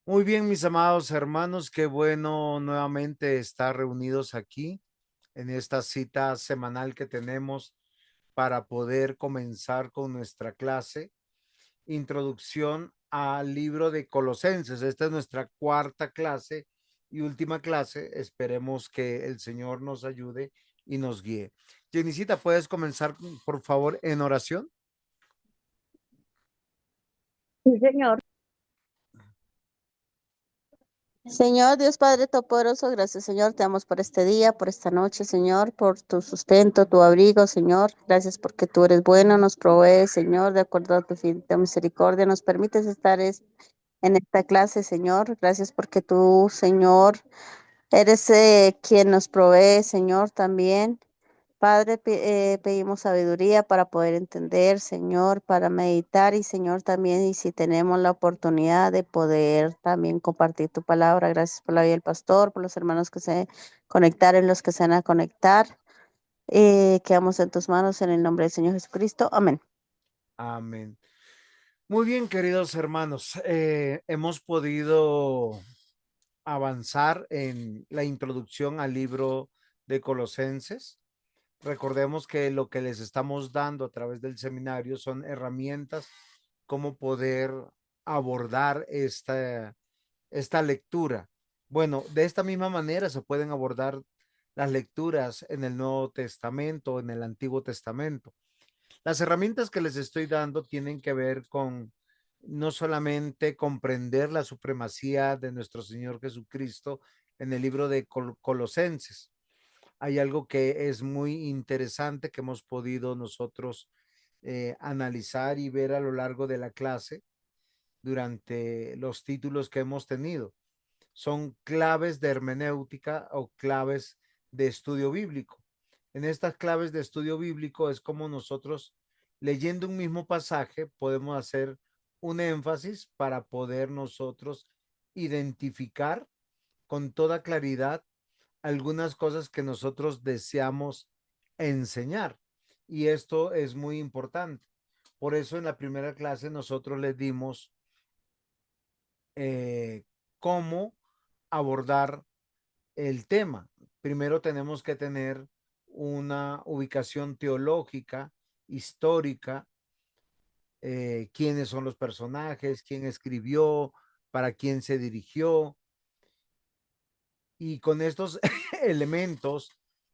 Muy bien, mis amados hermanos, qué bueno nuevamente estar reunidos aquí en esta cita semanal que tenemos para poder comenzar con nuestra clase, Introducción al libro de Colosenses. Esta es nuestra cuarta clase y última clase. Esperemos que el Señor nos ayude y nos guíe. Jenicita, ¿puedes comenzar, por favor, en oración? Sí, señor. Señor Dios Padre Todopoderoso, gracias Señor, te damos por este día, por esta noche, Señor, por tu sustento, tu abrigo, Señor. Gracias porque tú eres bueno, nos provees, Señor, de acuerdo a tu infinita misericordia, nos permites estar en esta clase, Señor. Gracias porque tú, Señor, eres quien nos provee, Señor, también. Padre, pedimos sabiduría para poder entender, Señor, para meditar y, Señor, también, y si tenemos la oportunidad de poder también compartir tu palabra. Gracias por la vida del pastor, por los hermanos que se conectaron, los que se van a conectar. Quedamos en tus manos en el nombre del Señor Jesucristo. Amén. Amén. Muy bien, queridos hermanos, hemos podido avanzar en la introducción al libro de Colosenses. Recordemos que lo que les estamos dando a través del seminario son herramientas cómo poder abordar esta lectura. Bueno, de esta misma manera se pueden abordar las lecturas en el Nuevo Testamento, en el Antiguo Testamento. Las herramientas que les estoy dando tienen que ver con no solamente comprender la supremacía de nuestro Señor Jesucristo en el libro de Colosenses. Hay algo que es muy interesante que hemos podido nosotros analizar y ver a lo largo de la clase durante los títulos que hemos tenido. Son claves de hermenéutica o claves de estudio bíblico. En estas claves de estudio bíblico es como nosotros, leyendo un mismo pasaje, podemos hacer un énfasis para poder nosotros identificar con toda claridad algunas cosas que nosotros deseamos enseñar. Y esto es muy importante. Por eso en la primera clase nosotros les dimos eh, cómo abordar el tema. Primero tenemos que tener una ubicación teológica, histórica, quiénes son los personajes, quién escribió, para quién se dirigió. Y con estos elementos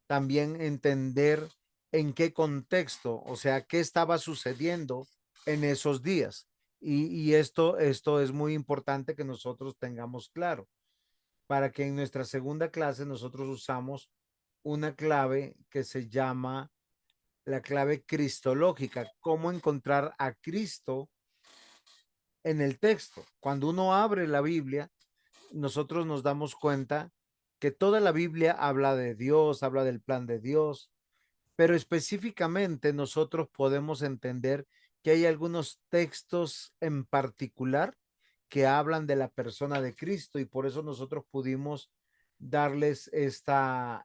también entender en qué contexto, o sea, qué estaba sucediendo en esos días. Y esto es muy importante que nosotros tengamos claro para que en nuestra segunda clase nosotros usamos una clave que se llama la clave cristológica, cómo encontrar a Cristo en el texto. Cuando uno abre la Biblia, nosotros nos damos cuenta que toda la Biblia habla de Dios, habla del plan de Dios, pero específicamente nosotros podemos entender que hay algunos textos en particular que hablan de la persona de Cristo y por eso nosotros pudimos darles esta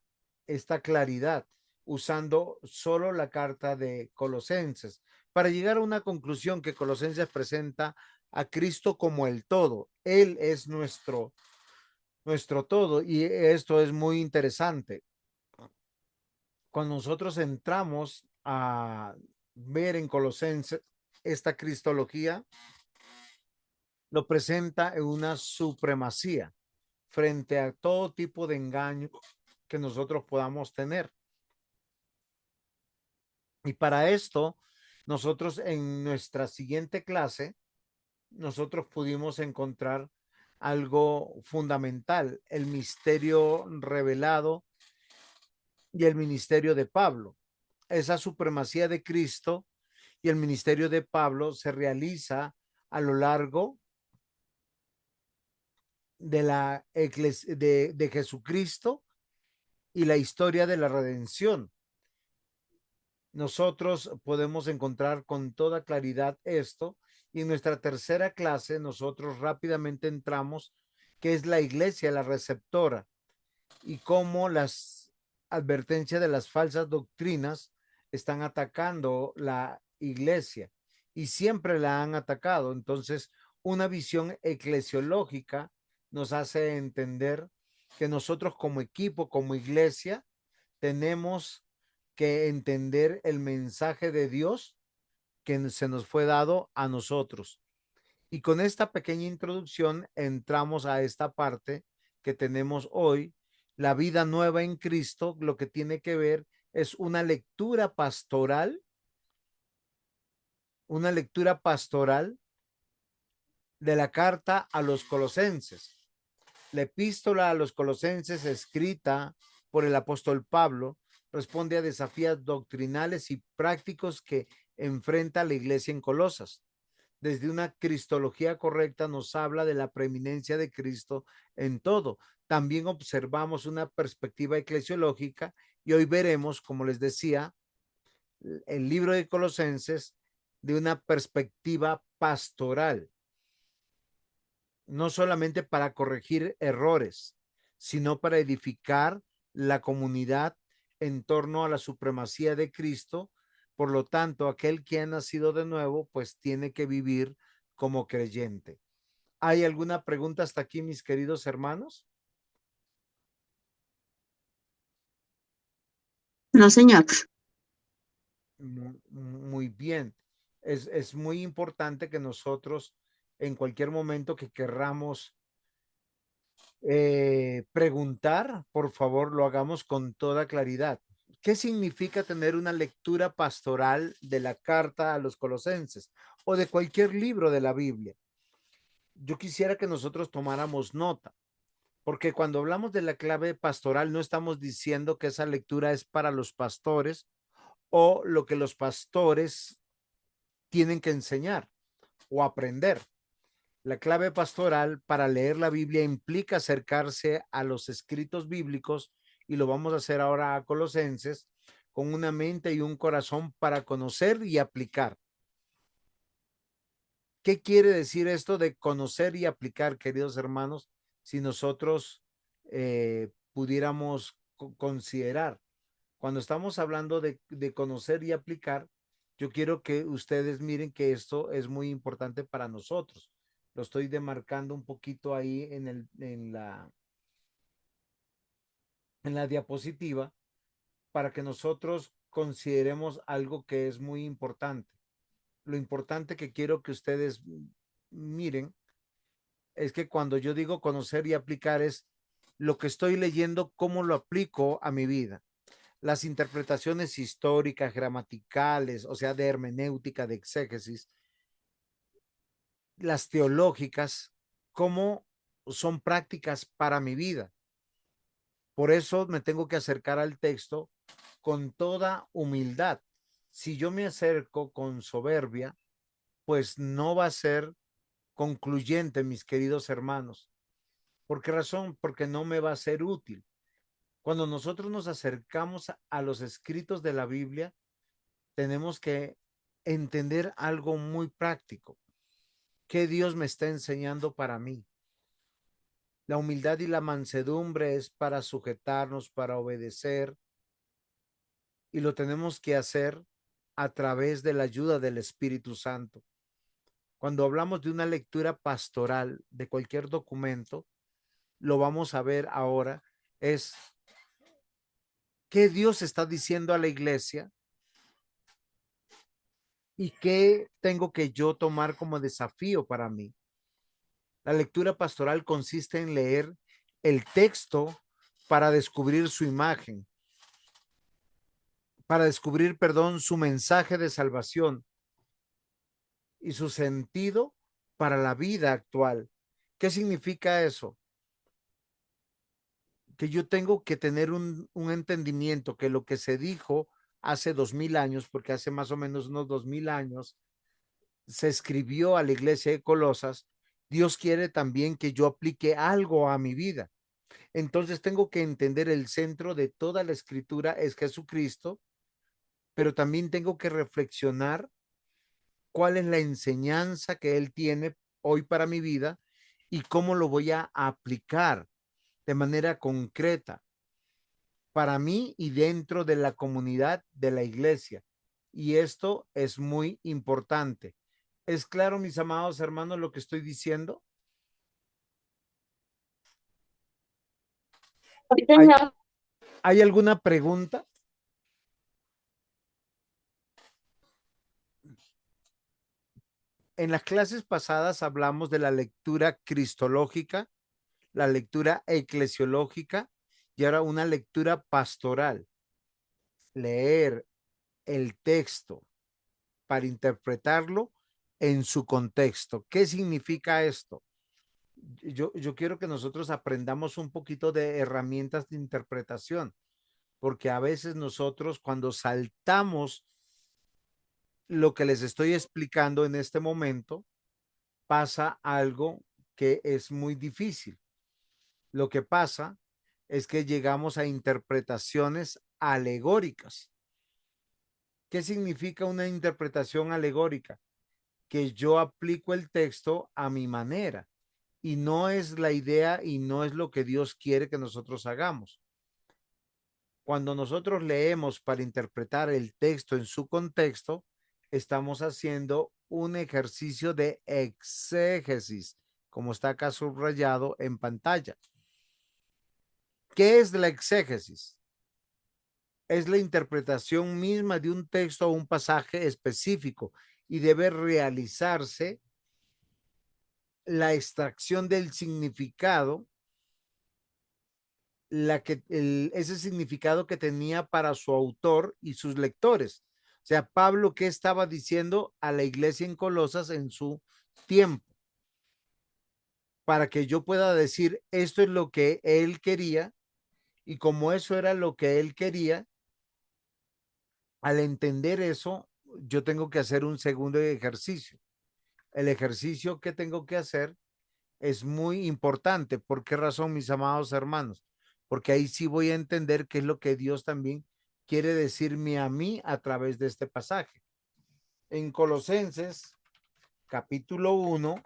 claridad usando solo la carta de Colosenses para llegar a una conclusión que Colosenses presenta a Cristo como el todo. Él es nuestro todo y esto es muy interesante. Cuando nosotros entramos a ver en Colosenses esta cristología, lo presenta en una supremacía frente a todo tipo de engaño que nosotros podamos tener. Y para esto, nosotros en nuestra siguiente clase, nosotros pudimos encontrar algo fundamental, el misterio revelado y el ministerio de Pablo. Esa supremacía de Cristo y el ministerio de Pablo se realiza a lo largo de de Jesucristo y la historia de la redención. Nosotros podemos encontrar con toda claridad esto y en nuestra tercera clase nosotros rápidamente entramos que es la iglesia, la receptora y cómo las advertencias de las falsas doctrinas están atacando la iglesia y siempre la han atacado. Entonces, Una visión eclesiológica nos hace entender que nosotros como equipo, como iglesia, tenemos que entender el mensaje de Dios que se nos fue dado a nosotros. Y con esta pequeña introducción entramos a esta parte que tenemos hoy, la vida nueva en Cristo. Lo que tiene que ver es una lectura pastoral de la carta a los colosenses. La epístola a los colosenses, escrita por el apóstol Pablo, responde a desafíos doctrinales y prácticos que enfrenta la iglesia en Colosas. Desde una cristología correcta nos habla de la preeminencia de Cristo en todo. También observamos una perspectiva eclesiológica y hoy veremos, como les decía, el libro de Colosenses de una perspectiva pastoral, no solamente para corregir errores, sino para edificar la comunidad en torno a la supremacía de Cristo. Por lo tanto, aquel que ha nacido de nuevo, pues tiene que vivir como creyente. ¿Hay alguna pregunta hasta aquí, mis queridos hermanos? No, señor. Muy bien. Es muy importante que nosotros, en cualquier momento que querramos preguntar, por favor, lo hagamos con toda claridad. ¿Qué significa tener una lectura pastoral de la carta a los colosenses o de cualquier libro de la Biblia? Yo quisiera que nosotros tomáramos nota, porque cuando hablamos de la clave pastoral no estamos diciendo que esa lectura es para los pastores o lo que los pastores tienen que enseñar o aprender. La clave pastoral para leer la Biblia implica acercarse a los escritos bíblicos, y lo vamos a hacer ahora a Colosenses, con una mente y un corazón para conocer y aplicar. ¿Qué quiere decir esto de conocer y aplicar, queridos hermanos? Si nosotros pudiéramos considerar, cuando estamos hablando de conocer y aplicar, yo quiero que ustedes miren que esto es muy importante para nosotros. Lo estoy demarcando un poquito ahí en la diapositiva para que nosotros consideremos algo que es muy importante. Lo importante que quiero que ustedes miren es que cuando yo digo conocer y aplicar es lo que estoy leyendo, cómo lo aplico a mi vida. Las interpretaciones históricas, gramaticales, o sea, de hermenéutica, de exégesis, las teológicas, cómo son prácticas para mi vida. Por eso me tengo que acercar al texto con toda humildad. Si yo me acerco con soberbia, pues no va a ser concluyente, mis queridos hermanos. ¿Por qué razón? Porque no me va a ser útil. Cuando nosotros nos acercamos a los escritos de la Biblia, tenemos que entender algo muy práctico. ¿Qué Dios me está enseñando para mí? La humildad y la mansedumbre es para sujetarnos, para obedecer, y lo tenemos que hacer a través de la ayuda del Espíritu Santo. Cuando hablamos de una lectura pastoral de cualquier documento, lo vamos a ver ahora, es qué Dios está diciendo a la iglesia y qué tengo que yo tomar como desafío para mí. La lectura pastoral consiste en leer el texto para descubrir su imagen, para descubrir, perdón, su mensaje de salvación y su sentido para la vida actual. ¿Qué significa eso? Que yo tengo que tener un entendimiento que lo que se dijo hace 2000 años, porque hace más o menos unos 2000 años se escribió a la iglesia de Colosas, Dios quiere también que yo aplique algo a mi vida. Entonces tengo que entender el centro de toda la escritura es Jesucristo, pero también tengo que reflexionar cuál es la enseñanza que Él tiene hoy para mi vida y cómo lo voy a aplicar de manera concreta para mí y dentro de la comunidad de la iglesia. Y esto es muy importante. ¿Es claro, mis amados hermanos, lo que estoy diciendo? Sí, ¿Hay, señor. hay alguna pregunta? En las clases pasadas hablamos de la lectura cristológica, la lectura eclesiológica y ahora una lectura pastoral. Leer el texto para interpretarlo en su contexto. ¿Qué significa esto? Yo quiero que nosotros aprendamos un poquito de herramientas de interpretación, porque a veces nosotros cuando saltamos lo que les estoy explicando en este momento, pasa algo que es muy difícil. Lo que pasa es que llegamos a interpretaciones alegóricas. ¿Qué significa una interpretación alegórica? Que yo aplico el texto a mi manera y no es la idea y no es lo que Dios quiere que nosotros hagamos. Cuando nosotros leemos para interpretar el texto en su contexto, estamos haciendo un ejercicio de exégesis, como está acá subrayado en pantalla. ¿Qué es la exégesis? Es la interpretación misma de un texto o un pasaje específico y debe realizarse la extracción del significado, ese significado que tenía para su autor y sus lectores. O sea, Pablo, ¿qué estaba diciendo a la iglesia en Colosas en su tiempo? Para que yo pueda decir, esto es lo que él quería, y como eso era lo que él quería, al entender eso, yo tengo que hacer un segundo ejercicio. El ejercicio que tengo que hacer es muy importante. ¿Por qué razón, mis amados hermanos? Porque ahí sí voy a entender qué es lo que Dios también quiere decirme a mí a través de este pasaje. En Colosenses, capítulo 1,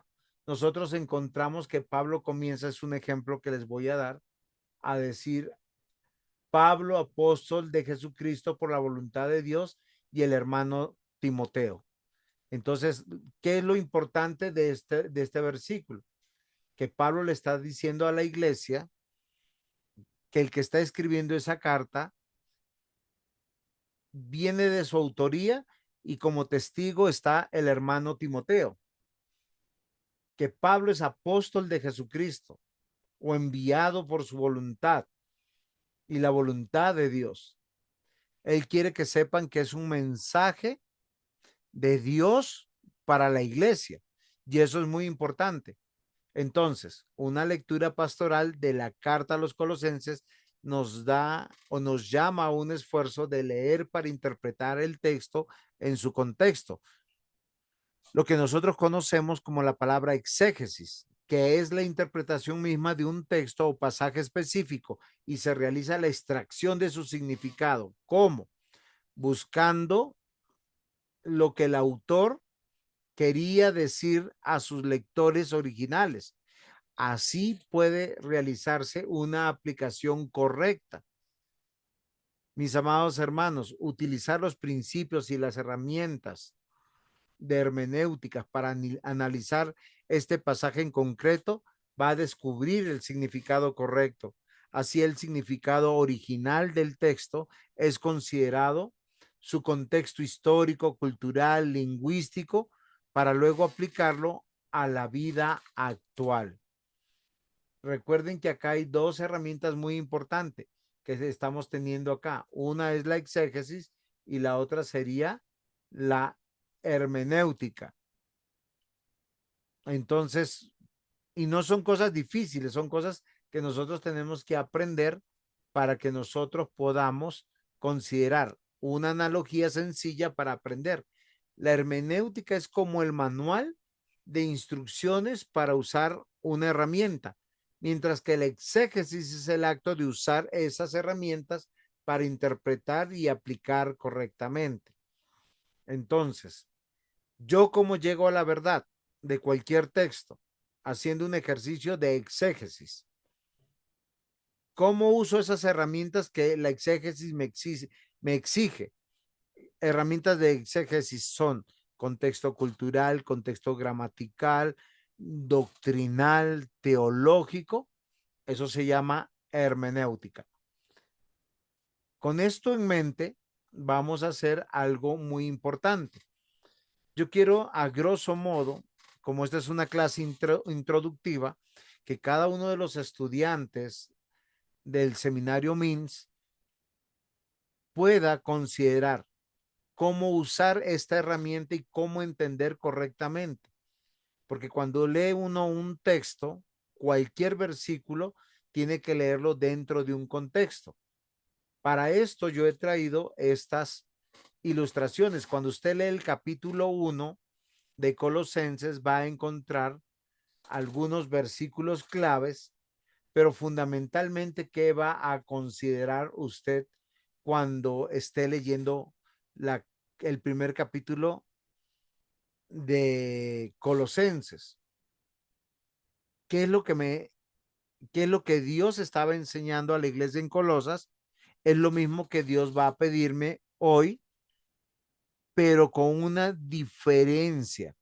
nosotros encontramos que Pablo comienza, es un ejemplo que les voy a dar, a decir, Pablo, apóstol de Jesucristo por la voluntad de Dios, y el hermano Timoteo. Entonces, ¿qué es lo importante de este versículo? Que Pablo le está diciendo a la iglesia que el que está escribiendo esa carta viene de su autoría y como testigo está el hermano Timoteo, que Pablo es apóstol de Jesucristo o enviado por su voluntad y la voluntad de Dios. Él quiere que sepan que es un mensaje de Dios para la iglesia y eso es muy importante. Entonces, una lectura pastoral de la carta a los colosenses nos da o nos llama a un esfuerzo de leer para interpretar el texto en su contexto, lo que nosotros conocemos como la palabra exégesis, que es la interpretación misma de un texto o pasaje específico y se realiza la extracción de su significado. ¿Cómo? Buscando lo que el autor quería decir a sus lectores originales. Así puede realizarse una aplicación correcta. Mis amados hermanos, utilizar los principios y las herramientas de hermenéuticas para analizar este pasaje en concreto va a descubrir el significado correcto. Así el significado original del texto es considerado su contexto histórico, cultural, lingüístico, para luego aplicarlo a la vida actual. Recuerden que acá hay dos herramientas muy importantes que estamos teniendo acá. Una es la exégesis y la otra sería la hermenéutica. Entonces, y no son cosas difíciles, son cosas que nosotros tenemos que aprender para que nosotros podamos considerar una analogía sencilla para aprender. La hermenéutica es como el manual de instrucciones para usar una herramienta, mientras que la exégesis es el acto de usar esas herramientas para interpretar y aplicar correctamente. Entonces, ¿yo cómo llego a la verdad de cualquier texto? Haciendo un ejercicio de exégesis. ¿Cómo uso esas herramientas que la exégesis me exige? Herramientas de exégesis son contexto cultural, contexto gramatical, doctrinal, teológico. Eso se llama hermenéutica. Con esto en mente, vamos a hacer algo muy importante. Yo quiero, a grosso modo, como esta es una clase introductiva, que cada uno de los estudiantes del seminario MINS pueda considerar cómo usar esta herramienta y cómo entender correctamente. Porque cuando lee uno un texto, cualquier versículo tiene que leerlo dentro de un contexto. Para esto yo he traído estas ilustraciones. Cuando usted lee el capítulo 1 de Colosenses, va a encontrar algunos versículos claves, pero fundamentalmente, ¿qué va a considerar usted cuando esté leyendo el primer capítulo de Colosenses? ¿Qué es lo que qué es lo que Dios estaba enseñando a la iglesia en Colosas? Es lo mismo que Dios va a pedirme hoy, pero con una diferencia,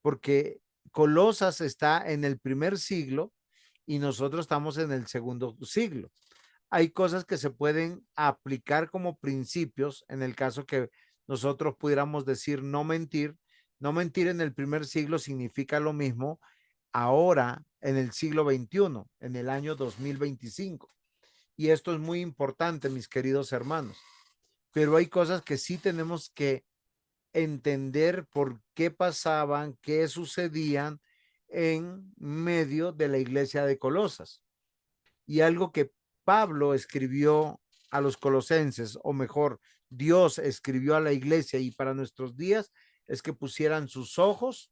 porque Colosas está en el primer siglo y nosotros estamos en el segundo siglo. Hay cosas que se pueden aplicar como principios en el caso que nosotros pudiéramos decir no mentir. No mentir en el primer siglo significa lo mismo ahora en el siglo XXI, en el año 2025. Y esto es muy importante, mis queridos hermanos. Pero hay cosas que sí tenemos que entender por qué pasaban, qué sucedían en medio de la iglesia de Colosas. Y algo que Pablo escribió a los colosenses, o mejor, Dios escribió a la iglesia y para nuestros días, es que pusieran sus ojos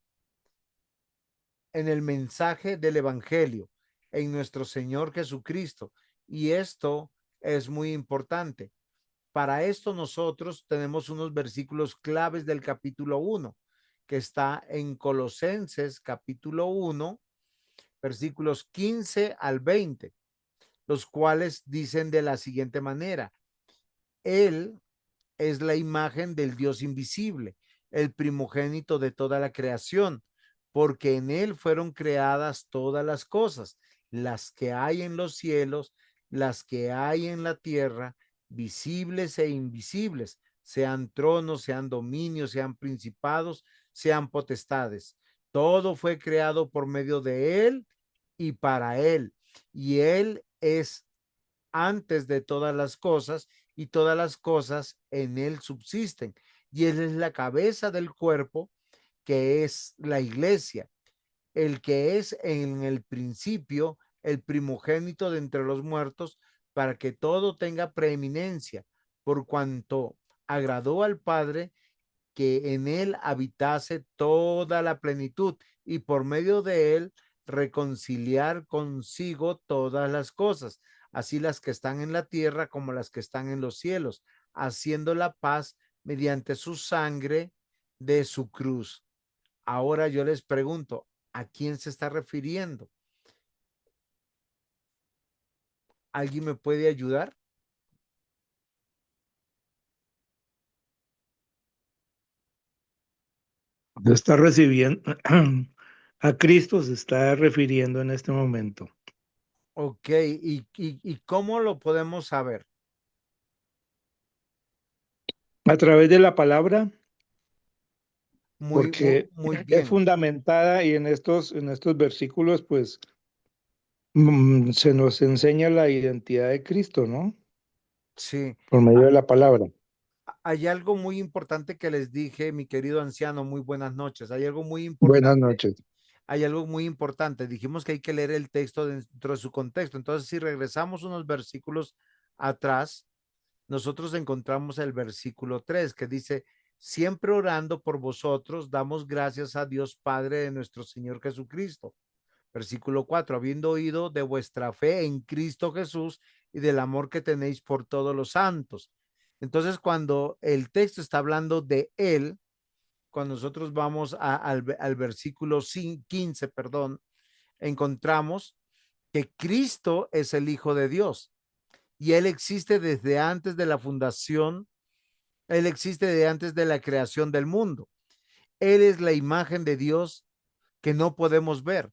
en el mensaje del evangelio, en nuestro Señor Jesucristo. Y esto es muy importante. Para esto nosotros tenemos unos versículos claves del capítulo 1, que está en Colosenses capítulo 1, versículos 15 al 20, los cuales dicen de la siguiente manera: Él es la imagen del Dios invisible, el primogénito de toda la creación, porque en Él fueron creadas todas las cosas, las que hay en los cielos, las que hay en la tierra, visibles e invisibles, sean tronos, sean dominios, sean principados, sean potestades. Todo fue creado por medio de Él y para Él. Y Él es antes de todas las cosas, y todas las cosas en él subsisten. Y él es la cabeza del cuerpo, que es la iglesia, el que es en el principio el primogénito de entre los muertos, para que todo tenga preeminencia, por cuanto agradó al Padre que en él habitase toda la plenitud, y por medio de él reconciliar consigo todas las cosas, así las que están en la tierra como las que están en los cielos, haciendo la paz mediante su sangre de su cruz. Ahora yo les pregunto, ¿a quién se está refiriendo? ¿Alguien me puede ayudar? Se está recibiendo, a Cristo se está refiriendo en este momento. Ok, ¿y cómo lo podemos saber? A través de la palabra, Muy, muy, porque muy es bien. fundamentada y en estos versículos, pues, se nos enseña la identidad de Cristo, ¿no? Sí. Por medio de la palabra. Hay algo muy importante que les dije, mi querido anciano, muy buenas noches. Hay algo muy Buenas importante, noches. hay algo muy importante. Dijimos que hay que leer el texto dentro de su contexto. Entonces, si regresamos unos versículos atrás, nosotros encontramos el versículo 3 que dice: siempre orando por vosotros, damos gracias a Dios Padre de nuestro Señor Jesucristo. Versículo 4: habiendo oído de vuestra fe en Cristo Jesús y del amor que tenéis por todos los santos. Entonces, cuando el texto está hablando de él, cuando nosotros vamos al versículo 15, perdón, encontramos que Cristo es el Hijo de Dios y él existe desde antes de la fundación, él existe desde antes de la creación del mundo. Él es la imagen de Dios que no podemos ver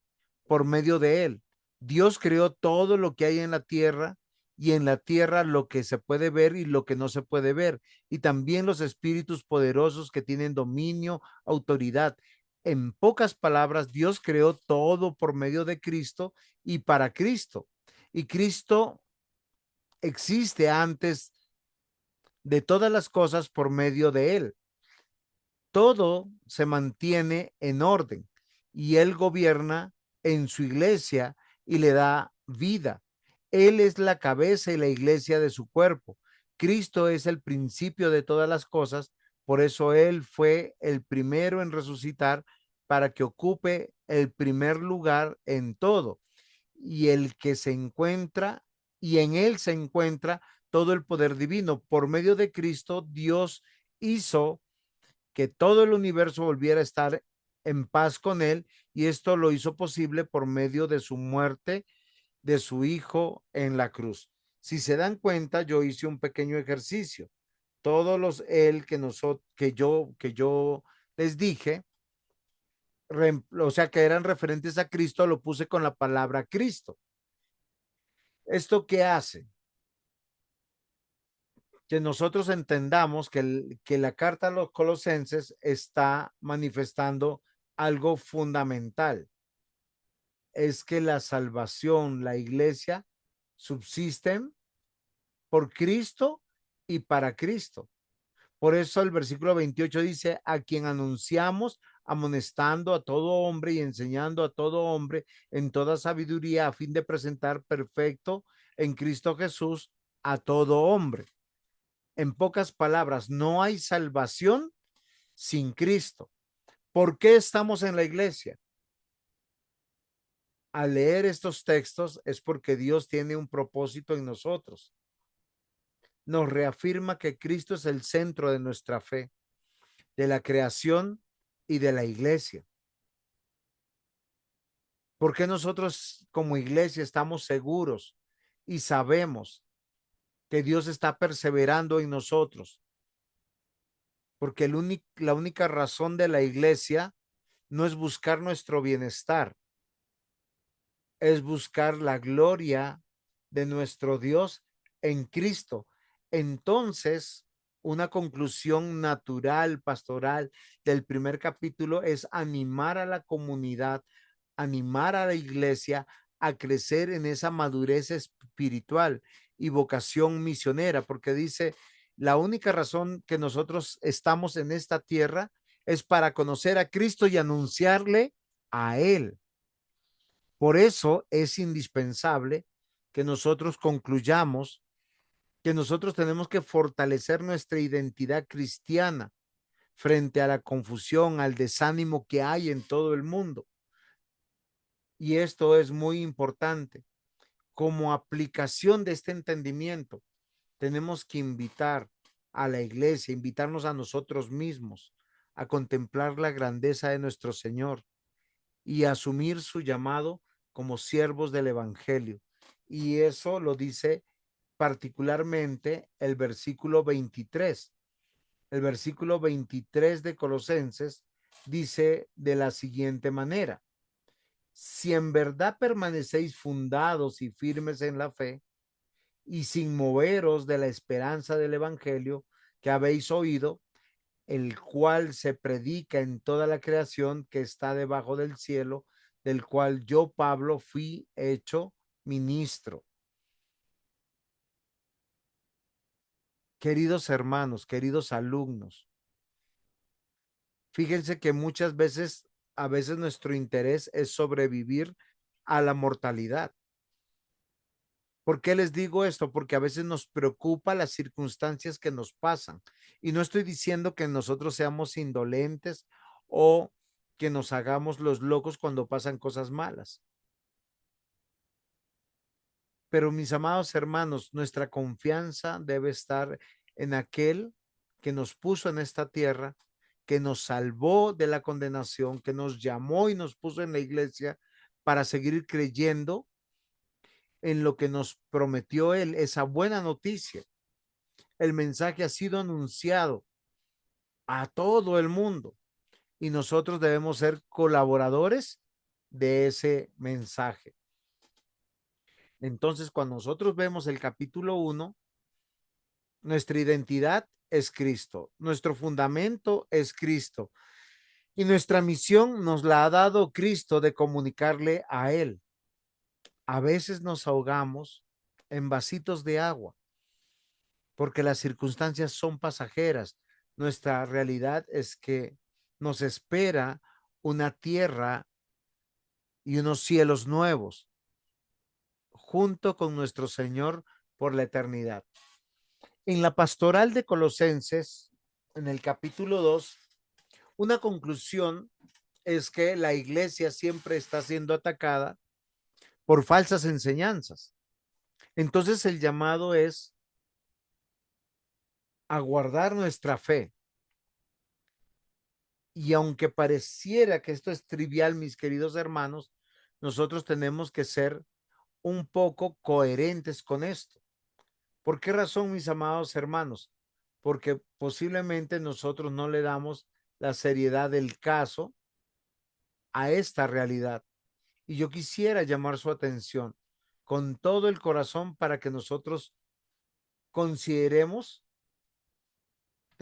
por medio de él. Dios creó todo lo que hay en la tierra y en la tierra lo que se puede ver y lo que no se puede ver. Y también los espíritus poderosos que tienen dominio, autoridad. En pocas palabras, Dios creó todo por medio de Cristo y para Cristo. Y Cristo existe antes de todas las cosas por medio de él. Todo se mantiene en orden y él gobierna en su iglesia y le da vida. Él es la cabeza y la iglesia de su cuerpo. Cristo es el principio de todas las cosas, por eso él fue el primero en resucitar para que ocupe el primer lugar en todo. Y el que se encuentra, y en él se encuentra todo el poder divino. Por medio de Cristo, Dios hizo que todo el universo volviera a estar en paz con él y esto lo hizo posible por medio de su muerte de su hijo en la cruz. Si se dan cuenta, yo hice un pequeño ejercicio. Todos los él que yo les dije, o sea, que eran referentes a Cristo, lo puse con la palabra Cristo. ¿Esto qué hace? Que nosotros entendamos que la carta a los colosenses está manifestando algo fundamental. Es que la salvación, la iglesia, subsisten por Cristo y para Cristo. Por eso el versículo 28 dice, a quien anunciamos, amonestando a todo hombre y enseñando a todo hombre en toda sabiduría a fin de presentar perfecto en Cristo Jesús a todo hombre. En pocas palabras, no hay salvación sin Cristo. ¿Por qué estamos en la iglesia? Al leer estos textos es porque Dios tiene un propósito en nosotros. Nos reafirma que Cristo es el centro de nuestra fe, de la creación y de la iglesia. Porque nosotros como iglesia estamos seguros y sabemos que Dios está perseverando en nosotros. Porque la única razón de la iglesia no es buscar nuestro bienestar, es buscar la gloria de nuestro Dios en Cristo. Entonces, una conclusión natural, pastoral del primer capítulo es animar a la comunidad, animar a la iglesia a crecer en esa madurez espiritual y vocación misionera, porque dice, la única razón que nosotros estamos en esta tierra es para conocer a Cristo y anunciarle a Él. Por eso es indispensable que nosotros concluyamos que nosotros tenemos que fortalecer nuestra identidad cristiana frente a la confusión, al desánimo que hay en todo el mundo. Y esto es muy importante. Como aplicación de este entendimiento, tenemos que invitar a la iglesia, invitarnos a nosotros mismos a contemplar la grandeza de nuestro Señor y asumir su llamado como siervos del Evangelio. Y eso lo dice particularmente el versículo 23. El versículo 23 de Colosenses dice de la siguiente manera: si en verdad permanecéis fundados y firmes en la fe y sin moveros de la esperanza del Evangelio que habéis oído, el cual se predica en toda la creación que está debajo del cielo, del cual yo, Pablo, fui hecho ministro. Queridos hermanos, queridos alumnos, fíjense que muchas veces, a veces nuestro interés es sobrevivir a la mortalidad. ¿Por qué les digo esto? Porque a veces nos preocupa las circunstancias que nos pasan. Y no estoy diciendo que nosotros seamos indolentes o que nos hagamos los locos cuando pasan cosas malas. Pero mis amados hermanos, nuestra confianza debe estar en aquel que nos puso en esta tierra, que nos salvó de la condenación, que nos llamó y nos puso en la iglesia para seguir creyendo en lo que nos prometió él, esa buena noticia. El mensaje ha sido anunciado a todo el mundo y nosotros debemos ser colaboradores de ese mensaje. Entonces, cuando nosotros vemos el capítulo 1, nuestra identidad es Cristo, nuestro fundamento es Cristo y nuestra misión nos la ha dado Cristo de comunicarle a Él. A veces nos ahogamos en vasitos de agua porque las circunstancias son pasajeras. Nuestra realidad es que nos espera una tierra y unos cielos nuevos junto con nuestro Señor por la eternidad. En la pastoral de Colosenses, en el capítulo 2, una conclusión es que la iglesia siempre está siendo atacada por falsas enseñanzas. Entonces el llamado es a guardar nuestra fe. Y aunque pareciera que esto es trivial, mis queridos hermanos, nosotros tenemos que ser un poco coherentes con esto. ¿Por qué razón, mis amados hermanos? Porque posiblemente nosotros no le damos la seriedad del caso a esta realidad. Y yo quisiera llamar su atención con todo el corazón para que nosotros consideremos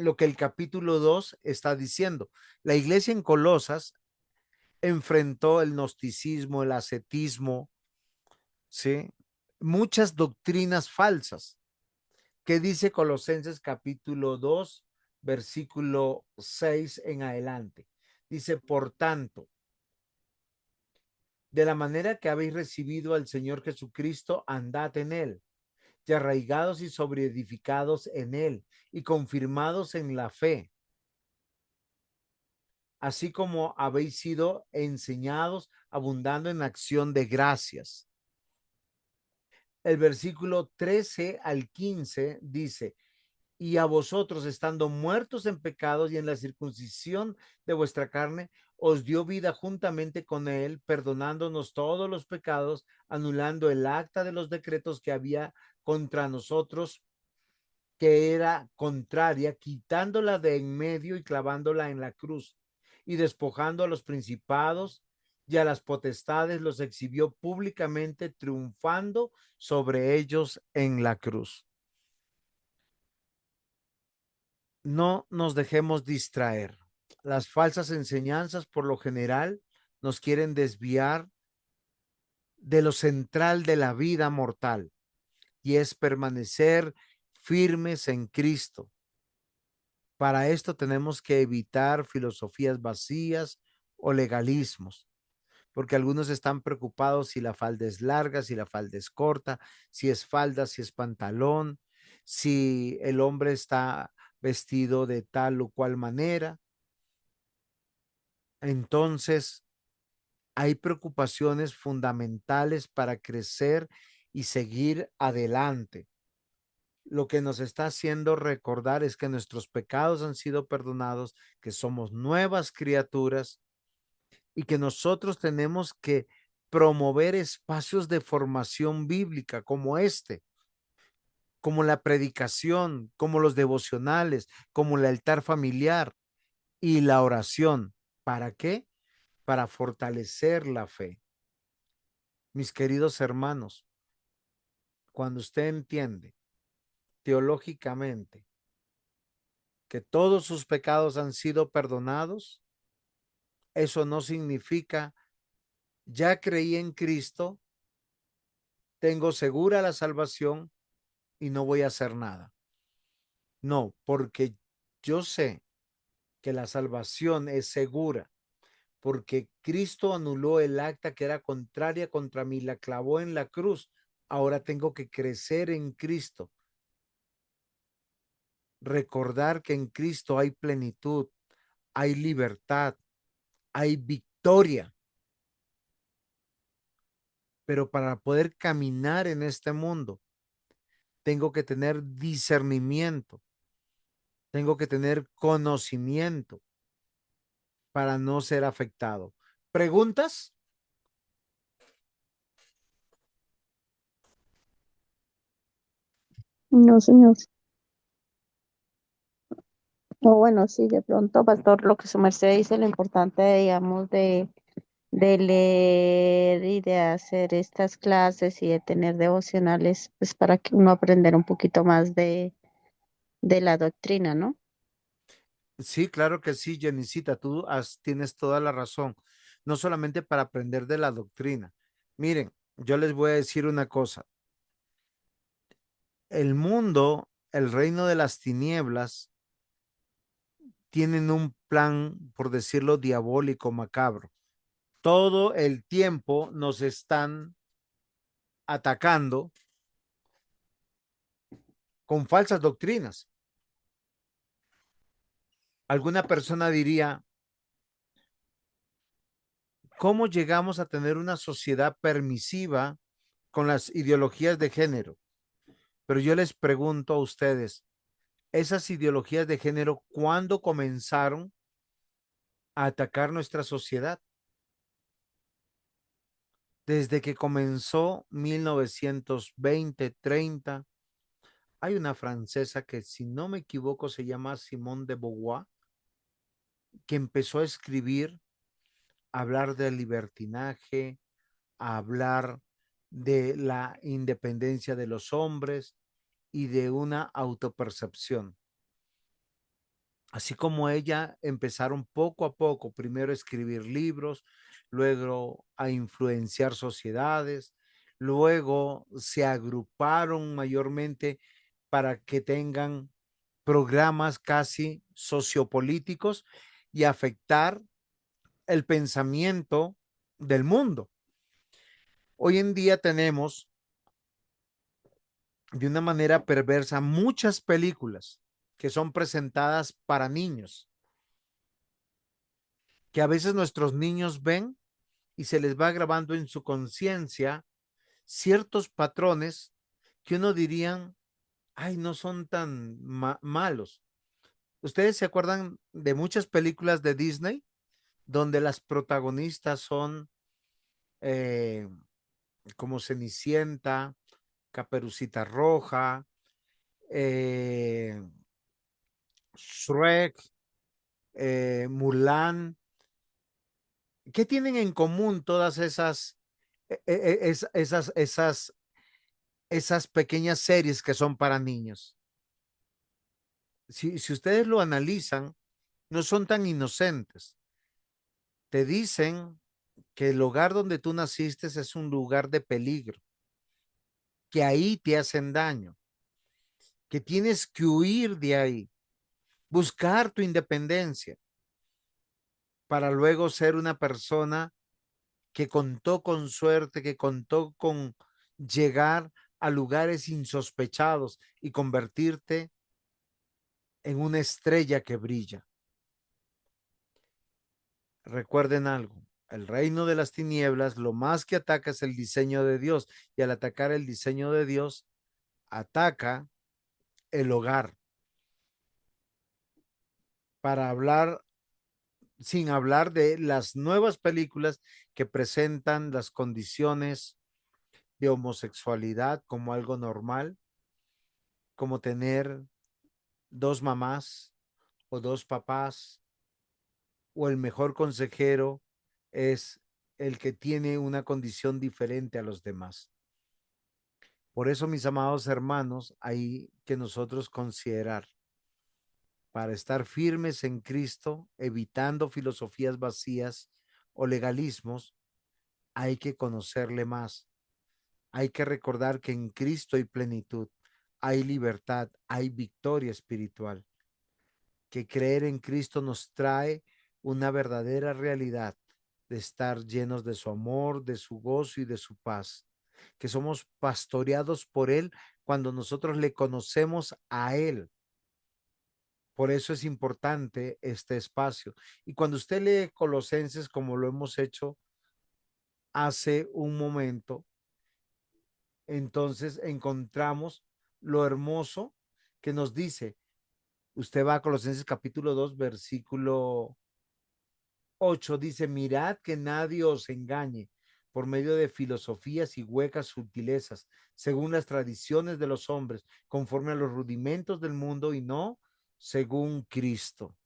lo que el capítulo 2 está diciendo. La iglesia en Colosas enfrentó el gnosticismo, el ascetismo, ¿sí? Muchas doctrinas falsas. ¿Qué dice Colosenses capítulo 2, versículo 6 en adelante? Dice, por tanto, de la manera que habéis recibido al Señor Jesucristo, andad en él, y arraigados y sobreedificados en él, y confirmados en la fe, así como habéis sido enseñados, abundando en acción de gracias. El versículo 13 al 15 dice, y a vosotros, estando muertos en pecados y en la circuncisión de vuestra carne, os dio vida juntamente con él, perdonándonos todos los pecados, anulando el acta de los decretos que había contra nosotros, que era contraria, quitándola de en medio y clavándola en la cruz, y despojando a los principados y a las potestades, los exhibió públicamente, triunfando sobre ellos en la cruz. No nos dejemos distraer. Las falsas enseñanzas por lo general nos quieren desviar de lo central de la vida mortal, y es permanecer firmes en Cristo. Para esto tenemos que evitar filosofías vacías o legalismos, porque algunos están preocupados si la falda es larga, si la falda es corta, si es falda, si es pantalón, si el hombre está vestido de tal o cual manera. Entonces, hay preocupaciones fundamentales para crecer y seguir adelante. Lo que nos está haciendo recordar es que nuestros pecados han sido perdonados, que somos nuevas criaturas y que nosotros tenemos que promover espacios de formación bíblica como este, como la predicación, como los devocionales, como el altar familiar y la oración. ¿Para qué? Para fortalecer la fe. Mis queridos hermanos, cuando usted entiende teológicamente que todos sus pecados han sido perdonados, eso no significa ya creí en Cristo, tengo segura la salvación y no voy a hacer nada. No, porque yo sé que la salvación es segura, porque Cristo anuló el acta que era contraria contra mí, la clavó en la cruz. Ahora tengo que crecer en Cristo, recordar que en Cristo hay plenitud, hay libertad, hay victoria. Pero para poder caminar en este mundo, tengo que tener discernimiento, tengo que tener conocimiento para no ser afectado. ¿Preguntas? No, señor. O bueno, sí, de pronto, pastor, lo que su merced dice, lo importante, digamos, de leer y de hacer estas clases y de tener devocionales, pues para que uno aprender un poquito más de la doctrina, ¿no? Sí, claro que sí, Jenicita, tienes toda la razón, no solamente para aprender de la doctrina. Miren, yo les voy a decir una cosa, el mundo, el reino de las tinieblas, tienen un plan, por decirlo, diabólico, macabro. Todo el tiempo nos están atacando con falsas doctrinas. Alguna persona diría, ¿cómo llegamos a tener una sociedad permisiva con las ideologías de género? Pero yo les pregunto a ustedes, esas ideologías de género, ¿cuándo comenzaron a atacar nuestra sociedad? Desde que comenzó 1920, 30. Hay una francesa que, si no me equivoco, se llama Simone de Beauvoir, que empezó a escribir, a hablar del libertinaje, a hablar de la independencia de los hombres y de una autopercepción. Así como ella, empezaron poco a poco, primero a escribir libros, luego a influenciar sociedades, luego se agruparon mayormente para que tengan programas casi sociopolíticos y afectar el pensamiento del mundo. Hoy en día tenemos de una manera perversa muchas películas que son presentadas para niños, que a veces nuestros niños ven y se les va grabando en su conciencia ciertos patrones que uno dirían, ay, no son tan malos. ¿Ustedes se acuerdan de muchas películas de Disney donde las protagonistas son eh, como Cenicienta, Caperucita Roja, eh, Shrek, Mulan? ¿Qué tienen en común todas esas pequeñas series que son para niños? Si ustedes lo analizan, no son tan inocentes. Te dicen que el lugar donde tú naciste es un lugar de peligro, que ahí te hacen daño, que tienes que huir de ahí, buscar tu independencia para luego ser una persona que contó con suerte, que contó con llegar a lugares insospechados y convertirte en una estrella que brilla. Recuerden algo, el reino de las tinieblas lo más que ataca es el diseño de Dios, y al atacar el diseño de Dios, ataca el hogar. Para hablar, sin hablar de las nuevas películas que presentan las condiciones de homosexualidad como algo normal, como tener dos mamás o dos papás, o el mejor consejero es el que tiene una condición diferente a los demás. Por eso, mis amados hermanos, hay que nosotros considerar, para estar firmes en Cristo, evitando filosofías vacías o legalismos, hay que conocerle más. Hay que recordar que en Cristo hay plenitud, hay libertad, hay victoria espiritual, que creer en Cristo nos trae una verdadera realidad de estar llenos de su amor, de su gozo y de su paz, que somos pastoreados por Él cuando nosotros le conocemos a Él. Por eso es importante este espacio. Y cuando usted lee Colosenses, como lo hemos hecho hace un momento, entonces encontramos lo hermoso que nos dice. Usted va a Colosenses capítulo 2 versículo 8, dice, mirad que nadie os engañe por medio de filosofías y huecas sutilezas, según las tradiciones de los hombres, conforme a los rudimentos del mundo y no según Cristo.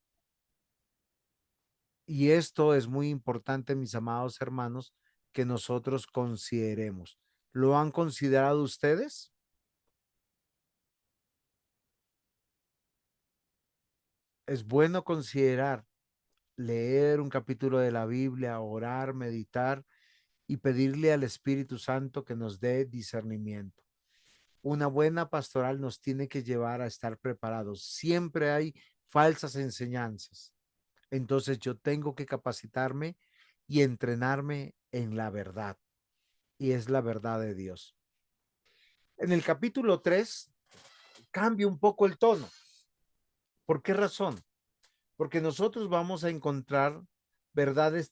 Y esto es muy importante, mis amados hermanos, que nosotros consideremos. ¿Lo han considerado ustedes? Es bueno considerar, leer un capítulo de la Biblia, orar, meditar y pedirle al Espíritu Santo que nos dé discernimiento. Una buena pastoral nos tiene que llevar a estar preparados. Siempre hay falsas enseñanzas. Entonces yo tengo que capacitarme y entrenarme en la verdad. Y es la verdad de Dios. En el capítulo 3 cambia un poco el tono. ¿Por qué razón? Porque nosotros vamos a encontrar verdades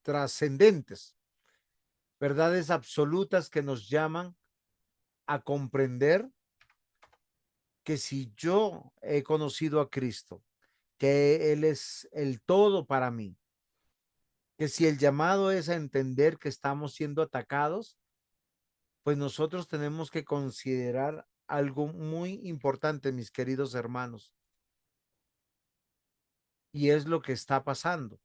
trascendentes, verdades absolutas que nos llaman a comprender que si yo he conocido a Cristo, que Él es el todo para mí, que si el llamado es a entender que estamos siendo atacados, pues nosotros tenemos que considerar algo muy importante, mis queridos hermanos, y es lo que está pasando.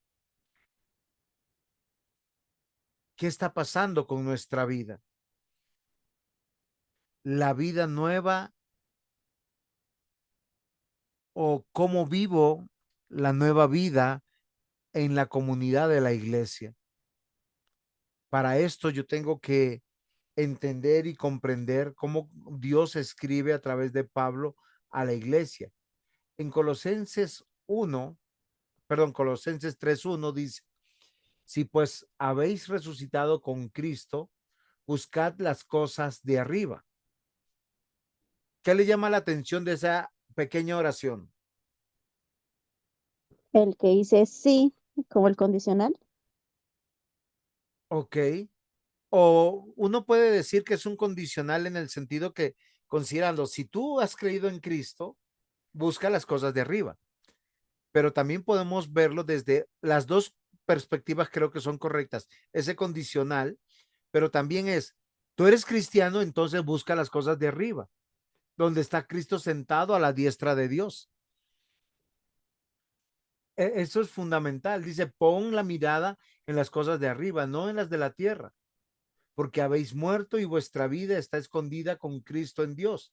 ¿Qué está pasando con nuestra vida? La vida nueva o cómo vivo la nueva vida en la comunidad de la iglesia. Para esto yo tengo que entender y comprender cómo Dios escribe a través de Pablo a la iglesia. En Colosenses 3:1 dice, si pues habéis resucitado con Cristo, buscad las cosas de arriba. ¿Qué le llama la atención de esa pequeña oración? El que dice sí, como el condicional. Ok. O uno puede decir que es un condicional en el sentido que, considerando, si tú has creído en Cristo, busca las cosas de arriba. Pero también podemos verlo desde las dos perspectivas, creo que son correctas. Ese condicional, pero también es, tú eres cristiano, entonces busca las cosas de arriba, donde está Cristo sentado a la diestra de Dios. Eso es fundamental. Dice, pon la mirada en las cosas de arriba, no en las de la tierra, porque habéis muerto y vuestra vida está escondida con Cristo en Dios.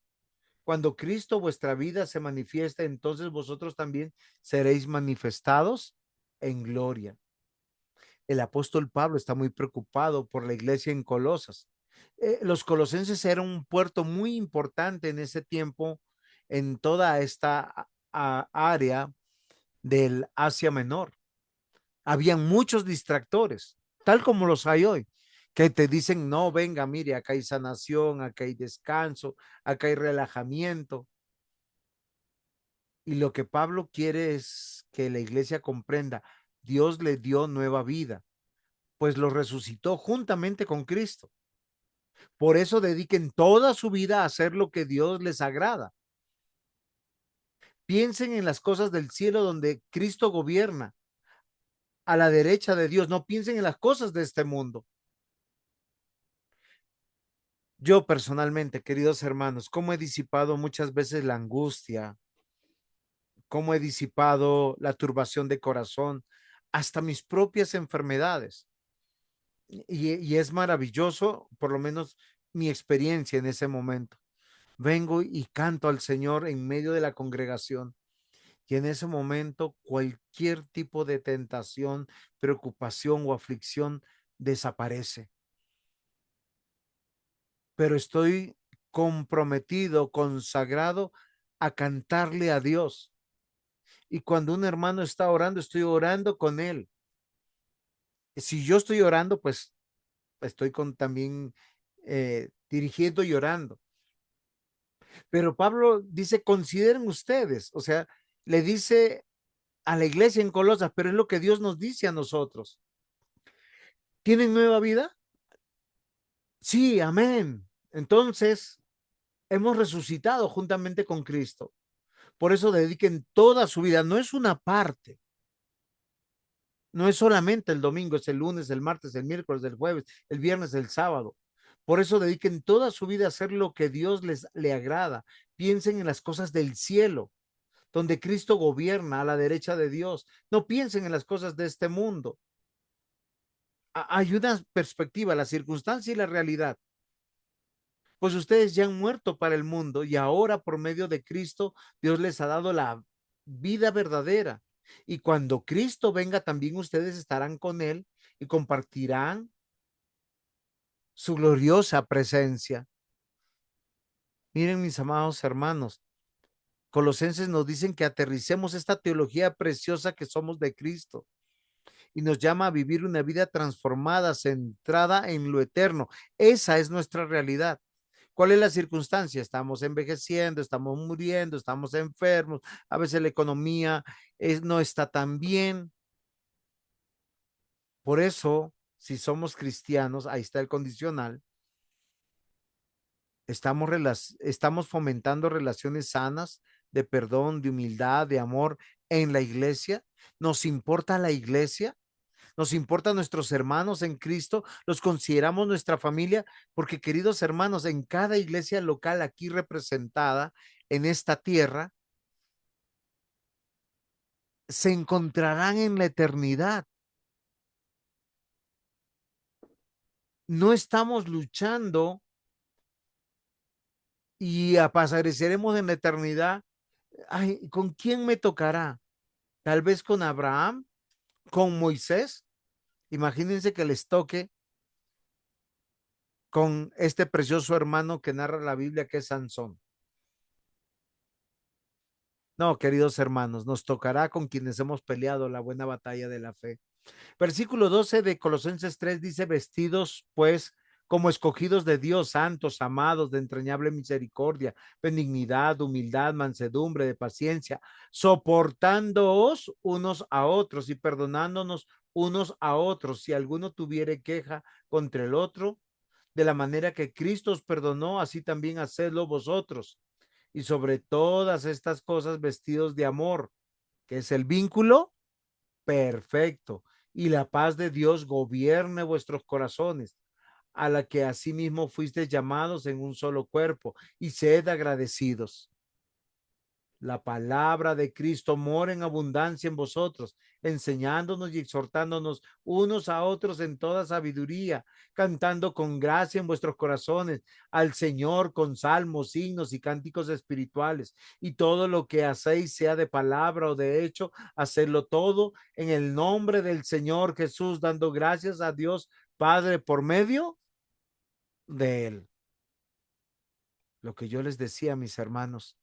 Cuando Cristo vuestra vida se manifiesta, entonces vosotros también seréis manifestados en gloria. El apóstol Pablo está muy preocupado por la iglesia en Colosas. Los colosenses eran un puerto muy importante en ese tiempo en toda esta área del Asia Menor. Habían muchos distractores, tal como los hay hoy, que te dicen, no, venga, mire, acá hay sanación, acá hay descanso, acá hay relajamiento. Y lo que Pablo quiere es que la iglesia comprenda, Dios le dio nueva vida, pues lo resucitó juntamente con Cristo. Por eso dediquen toda su vida a hacer lo que Dios les agrada. Piensen en las cosas del cielo donde Cristo gobierna, a la derecha de Dios. No piensen en las cosas de este mundo. Yo personalmente, queridos hermanos, cómo he disipado muchas veces la angustia, cómo he disipado la turbación de corazón, hasta mis propias enfermedades. Y es maravilloso, por lo menos mi experiencia en ese momento. Vengo y canto al Señor en medio de la congregación. Y en ese momento cualquier tipo de tentación, preocupación o aflicción desaparece. Pero estoy comprometido, consagrado a cantarle a Dios. Y cuando un hermano está orando, estoy orando con él. Si yo estoy orando, pues estoy también dirigiendo y orando. Pero Pablo dice, consideren ustedes, o sea, le dice a la iglesia en Colosas, pero es lo que Dios nos dice a nosotros. ¿Tienen nueva vida? Sí, amén. Entonces, hemos resucitado juntamente con Cristo. Por eso dediquen toda su vida, no es una parte, no es solamente el domingo, es el lunes, el martes, el miércoles, el jueves, el viernes, el sábado. Por eso dediquen toda su vida a hacer lo que Dios le agrada. piensen en las cosas del cielo, donde Cristo gobierna a la derecha de Dios. No piensen en las cosas de este mundo. Hay una perspectiva, la circunstancia y la realidad. Pues ustedes ya han muerto para el mundo y ahora por medio de Cristo Dios les ha dado la vida verdadera. Y cuando Cristo venga también ustedes estarán con Él y compartirán su gloriosa presencia. Miren, mis amados hermanos, Colosenses nos dicen que aterricemos esta teología preciosa que somos de Cristo y nos llama a vivir una vida transformada, centrada en lo eterno. Esa es nuestra realidad. ¿Cuál es la circunstancia? Estamos envejeciendo, estamos muriendo, estamos enfermos, a veces la economía no está tan bien. Por eso, si somos cristianos, ahí está el condicional, estamos fomentando relaciones sanas de perdón, de humildad, de amor en la iglesia. ¿Nos importa la iglesia? ¿Nos importan nuestros hermanos en Cristo? ¿Los consideramos nuestra familia? Porque, queridos hermanos, en cada iglesia local aquí representada en esta tierra, se encontrarán en la eternidad. No estamos luchando y apareceremos en la eternidad. Ay, ¿con quién me tocará? Tal vez con Abraham, con Moisés. Imagínense que les toque con este precioso hermano que narra la Biblia, que es Sansón. No, queridos hermanos, nos tocará con quienes hemos peleado la buena batalla de la fe. Versículo 12 de Colosenses 3 dice: vestidos pues como escogidos de Dios, santos, amados, de entrañable misericordia, benignidad, humildad, mansedumbre, de paciencia, soportándoos unos a otros y perdonándonos unos a otros, si alguno tuviere queja contra el otro, de la manera que Cristo os perdonó, así también hacedlo vosotros. Y sobre todas estas cosas vestidos de amor, que es el vínculo perfecto, y la paz de Dios gobierne vuestros corazones, a la que asimismo fuisteis llamados en un solo cuerpo, y sed agradecidos. La palabra de Cristo mora en abundancia en vosotros, enseñándonos y exhortándonos unos a otros en toda sabiduría, cantando con gracia en vuestros corazones al Señor con salmos, himnos y cánticos espirituales. Y todo lo que hacéis, sea de palabra o de hecho, hacedlo todo en el nombre del Señor Jesús, dando gracias a Dios Padre por medio de Él. Lo que yo les decía, mis hermanos,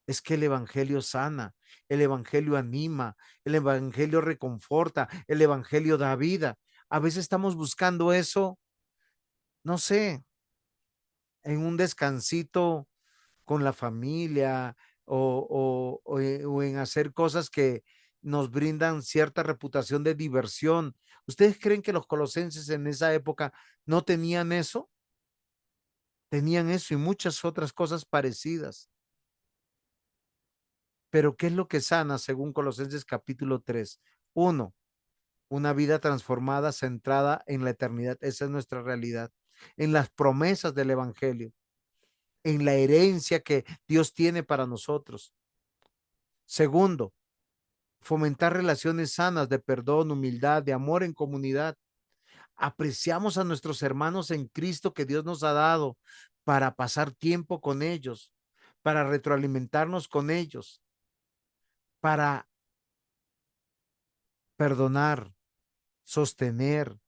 es que el evangelio sana, el evangelio anima, el evangelio reconforta, el evangelio da vida. A veces estamos buscando eso, no sé, en un descansito con la familia o en hacer cosas que nos brindan cierta reputación de diversión. ¿Ustedes creen que los colosenses en esa época no tenían eso? Tenían eso y muchas otras cosas parecidas. Pero ¿qué es lo que sana según Colosenses capítulo 3? Uno, una vida transformada, centrada en la eternidad. Esa es nuestra realidad. En las promesas del evangelio, en la herencia que Dios tiene para nosotros. Segundo, fomentar relaciones sanas de perdón, humildad, de amor en comunidad. Apreciamos a nuestros hermanos en Cristo que Dios nos ha dado para pasar tiempo con ellos, para retroalimentarnos con ellos, para perdonar, sostener,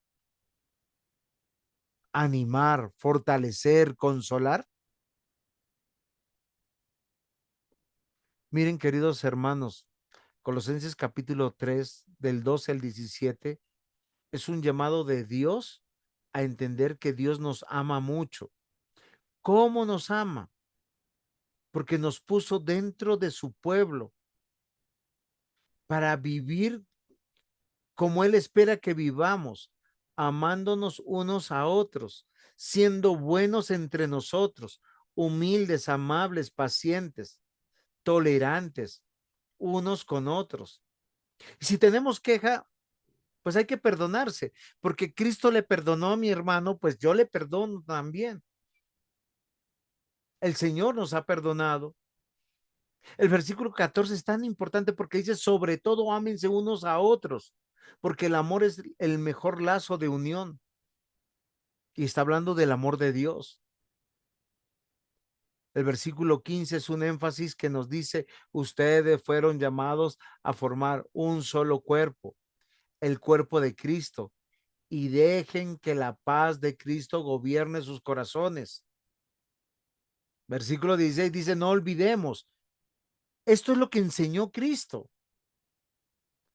animar, fortalecer, consolar. Miren, queridos hermanos, Colosenses capítulo 3, del 12 al 17, es un llamado de Dios a entender que Dios nos ama mucho. ¿Cómo nos ama? Porque nos puso dentro de su pueblo para vivir como Él espera que vivamos, amándonos unos a otros, siendo buenos entre nosotros, humildes, amables, pacientes, tolerantes unos con otros. Y si tenemos queja, pues hay que perdonarse, porque Cristo le perdonó a mi hermano, pues yo le perdono también. El Señor nos ha perdonado El versículo 14 es tan importante porque dice, sobre todo ámense unos a otros, porque el amor es el mejor lazo de unión. Y está hablando del amor de Dios. El versículo 15 es un énfasis que nos dice, ustedes fueron llamados a formar un solo cuerpo, el cuerpo de Cristo, y dejen que la paz de Cristo gobierne sus corazones. Versículo 16 dice, no olvidemos, esto es lo que enseñó Cristo.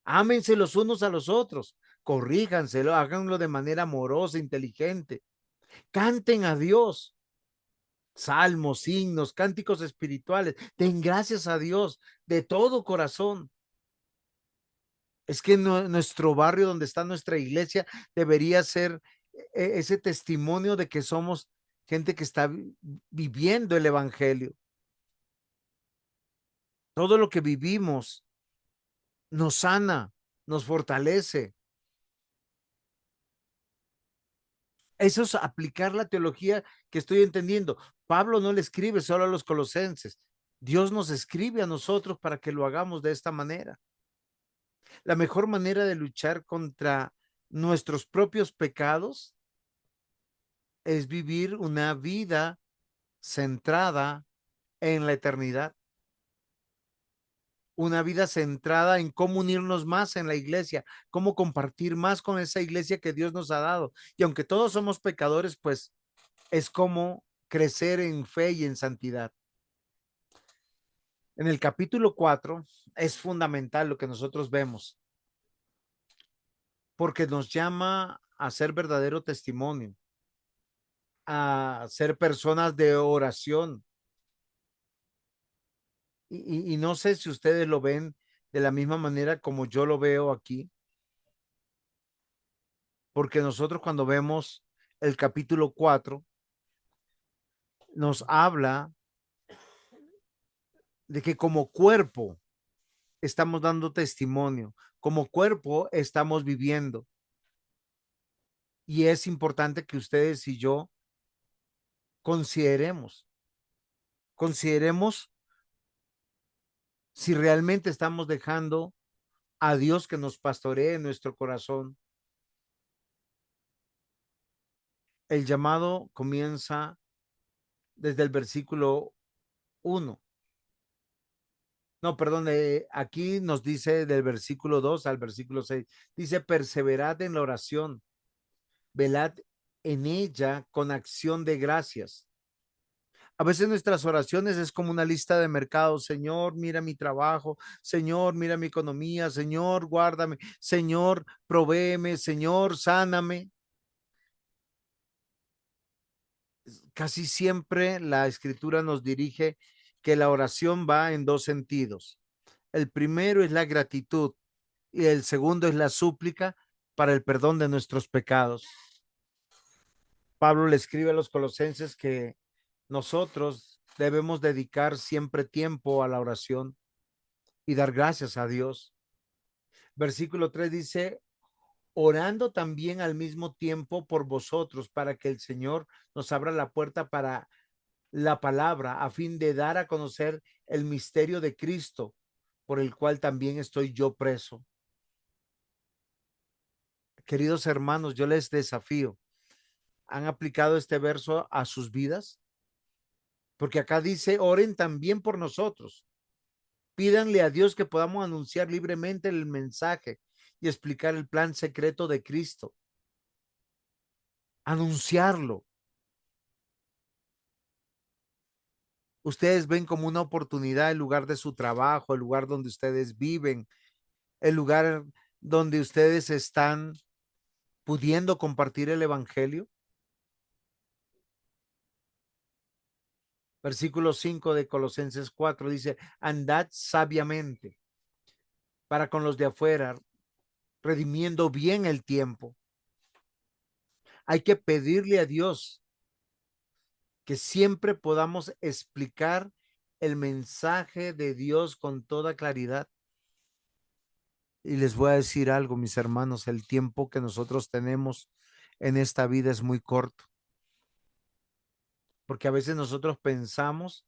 Ámense los unos a los otros, corríjanselo, háganlo de manera amorosa, inteligente, canten a Dios, salmos, himnos, cánticos espirituales, den gracias a Dios de todo corazón. Es que nuestro barrio donde está nuestra iglesia debería ser ese testimonio de que somos gente que está viviendo el evangelio. Todo lo que vivimos nos sana, nos fortalece. Eso es aplicar la teología que estoy entendiendo. Pablo no le escribe solo a los colosenses. Dios nos escribe a nosotros para que lo hagamos de esta manera. La mejor manera de luchar contra nuestros propios pecados es vivir una vida centrada en la eternidad, una vida centrada en cómo unirnos más en la iglesia, cómo compartir más con esa iglesia que Dios nos ha dado. Y aunque todos somos pecadores, pues es como crecer en fe y en santidad. En el capítulo 4 es fundamental lo que nosotros vemos, porque nos llama a ser verdadero testimonio, a ser personas de oración. Y no sé si ustedes lo ven de la misma manera como yo lo veo aquí, porque nosotros cuando vemos el capítulo 4 nos habla de que como cuerpo estamos dando testimonio, como cuerpo estamos viviendo. Y es importante que ustedes y yo consideremos si realmente estamos dejando a Dios que nos pastoree en nuestro corazón. El llamado comienza desde el versículo 1. No, perdón, aquí nos dice del versículo 2 al versículo 6. Dice, perseverad en la oración, velad en ella con acción de gracias. A veces nuestras oraciones es como una lista de mercado. Señor, mira mi trabajo. Señor, mira mi economía. Señor, guárdame. Señor, provéeme. Señor, sáname. Casi siempre la escritura nos dirige que la oración va en dos sentidos. El primero es la gratitud y el segundo es la súplica para el perdón de nuestros pecados. Pablo le escribe a los colosenses que nosotros debemos dedicar siempre tiempo a la oración y dar gracias a Dios. Versículo 3 dice, orando también al mismo tiempo por vosotros para que el Señor nos abra la puerta para la palabra a fin de dar a conocer el misterio de Cristo, por el cual también estoy yo preso. Queridos hermanos, yo les desafío. ¿Han aplicado este verso a sus vidas? Porque acá dice, oren también por nosotros. Pídanle a Dios que podamos anunciar libremente el mensaje y explicar el plan secreto de Cristo. Anunciarlo. Ustedes ven como una oportunidad el lugar de su trabajo, el lugar donde ustedes viven, el lugar donde ustedes están pudiendo compartir el evangelio. Versículo 5 de Colosenses 4 dice, andad sabiamente para con los de afuera, redimiendo bien el tiempo. Hay que pedirle a Dios que siempre podamos explicar el mensaje de Dios con toda claridad. Y les voy a decir algo, mis hermanos, el tiempo que nosotros tenemos en esta vida es muy corto, porque a veces nosotros pensamos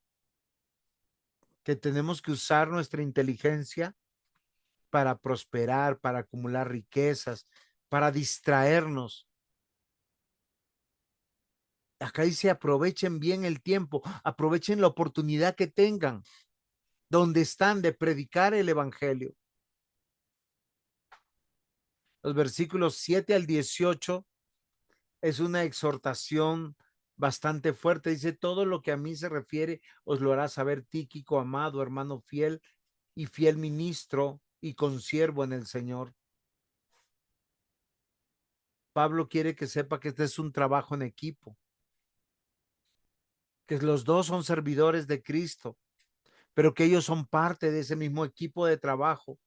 que tenemos que usar nuestra inteligencia para prosperar, para acumular riquezas, para distraernos. Acá dice, aprovechen bien el tiempo, aprovechen la oportunidad que tengan, donde están, de predicar el evangelio. Los versículos 7 al 18 es una exhortación bastante fuerte. Dice, todo lo que a mí se refiere os lo hará saber Tíquico, amado hermano fiel y fiel ministro y consiervo en el Señor. Pablo quiere que sepa que este es un trabajo en equipo, que los dos son servidores de Cristo, pero que ellos son parte de ese mismo equipo de trabajo.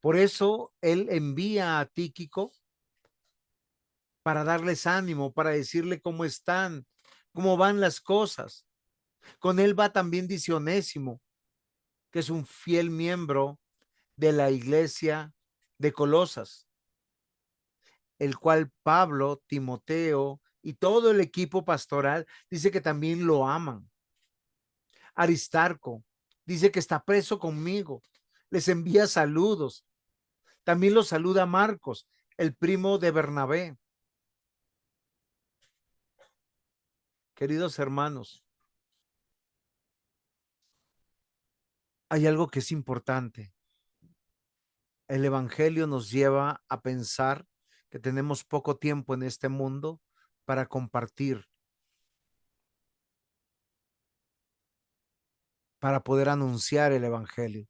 Por eso él envía a Tíquico para darles ánimo, para decirle cómo están, cómo van las cosas. Con él va también Dionésimo, que es un fiel miembro de la iglesia de Colosas, el cual Pablo, Timoteo y todo el equipo pastoral dice que también lo aman. Aristarco dice que está preso conmigo, les envía saludos. También lo saluda Marcos, el primo de Bernabé. Queridos hermanos, hay algo que es importante. El evangelio nos lleva a pensar que tenemos poco tiempo en este mundo para compartir, para poder anunciar el evangelio,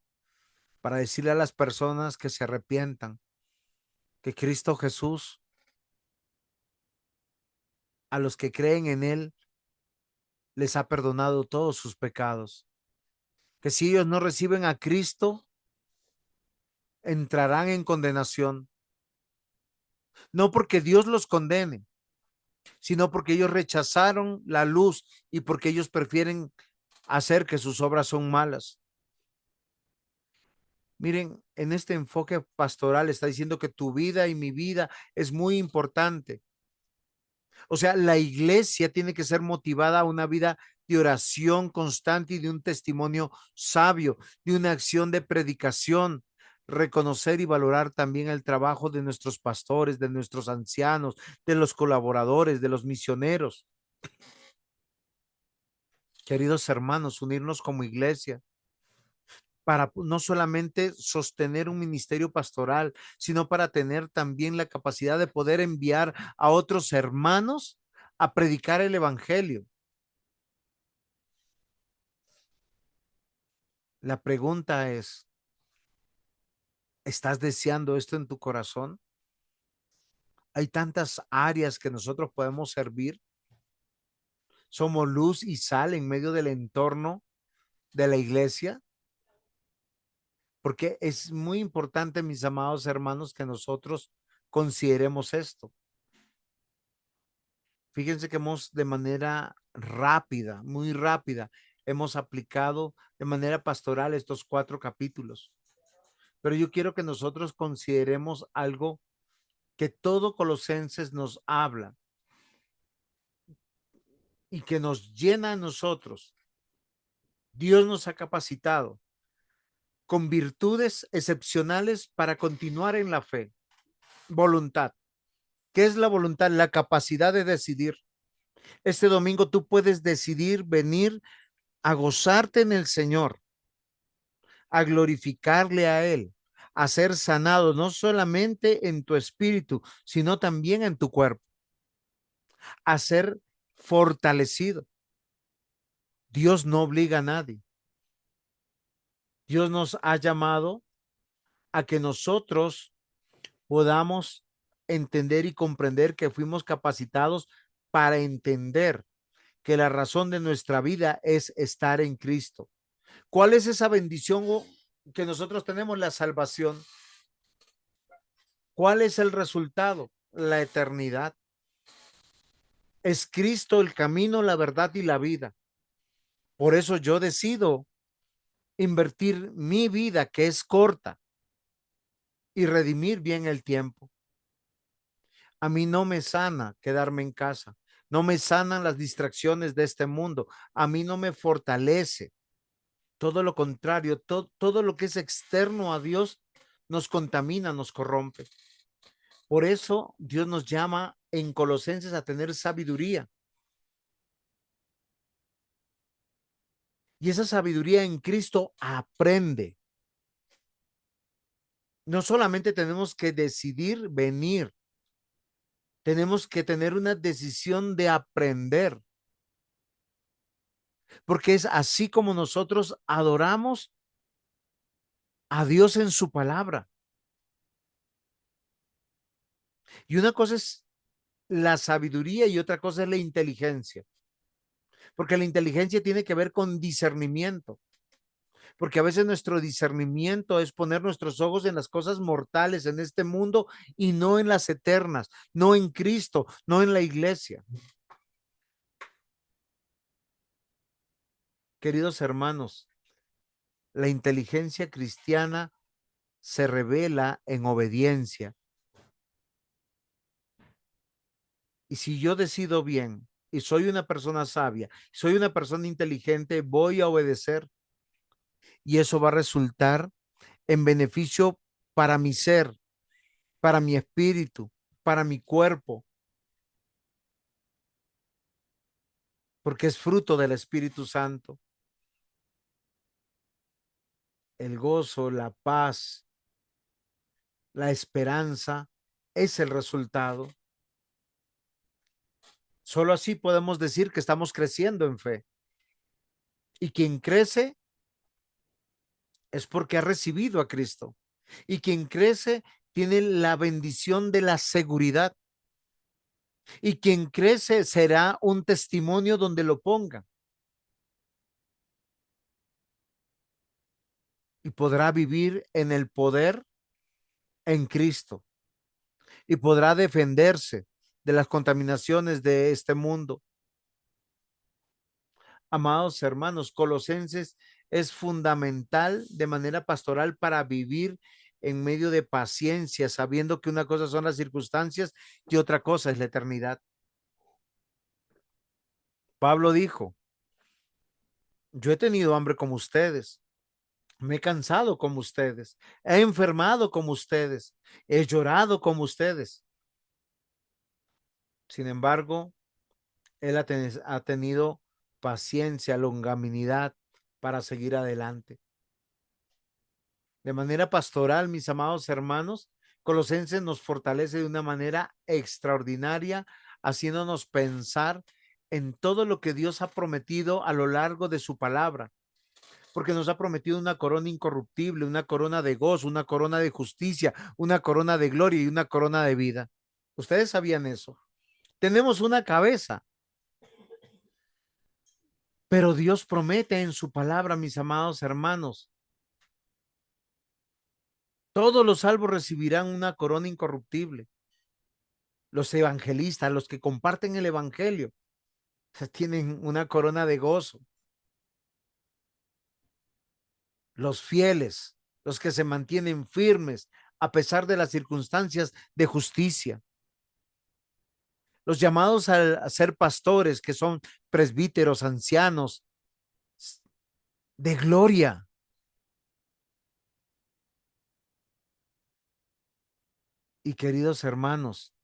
para decirle a las personas que se arrepientan, que Cristo Jesús, a los que creen en él, les ha perdonado todos sus pecados, que si ellos no reciben a Cristo, entrarán en condenación, no porque Dios los condene, sino porque ellos rechazaron la luz y porque ellos prefieren hacer que sus obras son malas. Miren, en este enfoque pastoral está diciendo que tu vida y mi vida es muy importante. O sea, la iglesia tiene que ser motivada a una vida de oración constante y de un testimonio sabio, de una acción de predicación, reconocer y valorar también el trabajo de nuestros pastores, de nuestros ancianos, de los colaboradores, de los misioneros. Queridos hermanos, unirnos como iglesia para no solamente sostener un ministerio pastoral, sino para tener también la capacidad de poder enviar a otros hermanos a predicar el evangelio. La pregunta es, ¿estás deseando esto en tu corazón? Hay tantas áreas que nosotros podemos servir. Somos luz y sal en medio del entorno de la iglesia, porque es muy importante, mis amados hermanos, que nosotros consideremos esto. Fíjense que hemos de manera rápida, muy rápida, hemos aplicado de manera pastoral estos 4 capítulos. Pero yo quiero que nosotros consideremos algo que todo Colosenses nos habla y que nos llena a nosotros. Dios nos ha capacitado con virtudes excepcionales para continuar en la fe. Voluntad. ¿Qué es la voluntad? La capacidad de decidir. Este domingo tú puedes decidir venir a gozarte en el Señor, a glorificarle a Él, a ser sanado no solamente en tu espíritu, sino también en tu cuerpo, a ser fortalecido. Dios no obliga a nadie. Dios nos ha llamado a que nosotros podamos entender y comprender que fuimos capacitados para entender que la razón de nuestra vida es estar en Cristo. ¿Cuál es esa bendición que nosotros tenemos? La salvación. ¿Cuál es el resultado? La eternidad. Es Cristo el camino, la verdad y la vida. Por eso yo decido invertir mi vida, que es corta, y redimir bien el tiempo. A mí no me sana quedarme en casa. No me sanan las distracciones de este mundo. A mí no me fortalece Todo lo contrario, todo lo que es externo a Dios nos contamina, nos corrompe. Por eso Dios nos llama en Colosenses a tener sabiduría. Y esa sabiduría en Cristo aprende. No solamente tenemos que decidir venir, tenemos que tener una decisión de aprender, porque es así como nosotros adoramos a Dios en su palabra. Y una cosa es la sabiduría y otra cosa es la inteligencia, porque la inteligencia tiene que ver con discernimiento, porque a veces nuestro discernimiento es poner nuestros ojos en las cosas mortales en este mundo y no en las eternas, no en Cristo, no en la iglesia. Queridos hermanos, la inteligencia cristiana se revela en obediencia. Y si yo decido bien y soy una persona sabia, soy una persona inteligente, voy a obedecer y eso va a resultar en beneficio para mi ser, para mi espíritu, para mi cuerpo, porque es fruto del Espíritu Santo. El gozo, la paz, la esperanza es el resultado. Solo así podemos decir que estamos creciendo en fe. Y quien crece es porque ha recibido a Cristo. Y quien crece tiene la bendición de la seguridad. Y quien crece será un testimonio donde lo ponga. Y podrá vivir en el poder en Cristo. Y podrá defenderse de las contaminaciones de este mundo. Amados hermanos, Colosenses es fundamental de manera pastoral para vivir en medio de paciencia, sabiendo que una cosa son las circunstancias y otra cosa es la eternidad. Pablo dijo, yo he tenido hambre como ustedes, me he cansado como ustedes, he enfermado como ustedes, he llorado como ustedes. Sin embargo, él ha tenido paciencia, longanimidad para seguir adelante. De manera pastoral, mis amados hermanos, Colosenses nos fortalece de una manera extraordinaria, haciéndonos pensar en todo lo que Dios ha prometido a lo largo de su palabra, porque nos ha prometido una corona incorruptible, una corona de gozo, una corona de justicia, una corona de gloria y una corona de vida. ¿Ustedes sabían eso? Tenemos una cabeza, pero Dios promete en su palabra, mis amados hermanos, todos los salvos recibirán una corona incorruptible. Los evangelistas, los que comparten el evangelio, tienen una corona de gozo. Los fieles, los que se mantienen firmes a pesar de las circunstancias de justicia. Los llamados a ser pastores, que son presbíteros, ancianos, de gloria. Y queridos hermanos,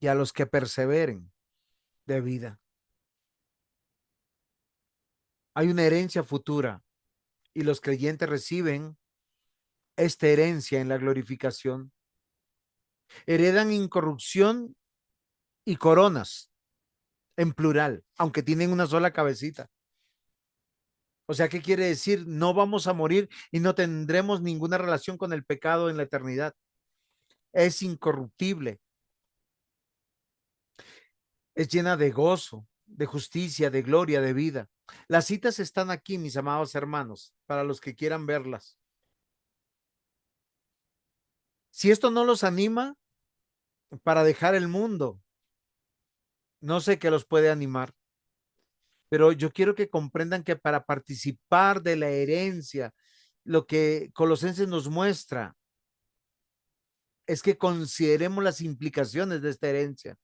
y a los que perseveren de vida. Hay una herencia futura y los creyentes reciben esta herencia en la glorificación. Heredan incorrupción y coronas en plural, aunque tienen una sola cabecita. O sea, ¿qué quiere decir? No vamos a morir y no tendremos ninguna relación con el pecado en la eternidad. Es incorruptible, es llena de gozo, de justicia, de gloria, de vida. Las citas están aquí, mis amados hermanos, para los que quieran verlas. Si esto no los anima para dejar el mundo, no sé qué los puede animar, pero yo quiero que comprendan que para participar de la herencia, lo que Colosenses nos muestra es que consideremos las implicaciones de esta herencia.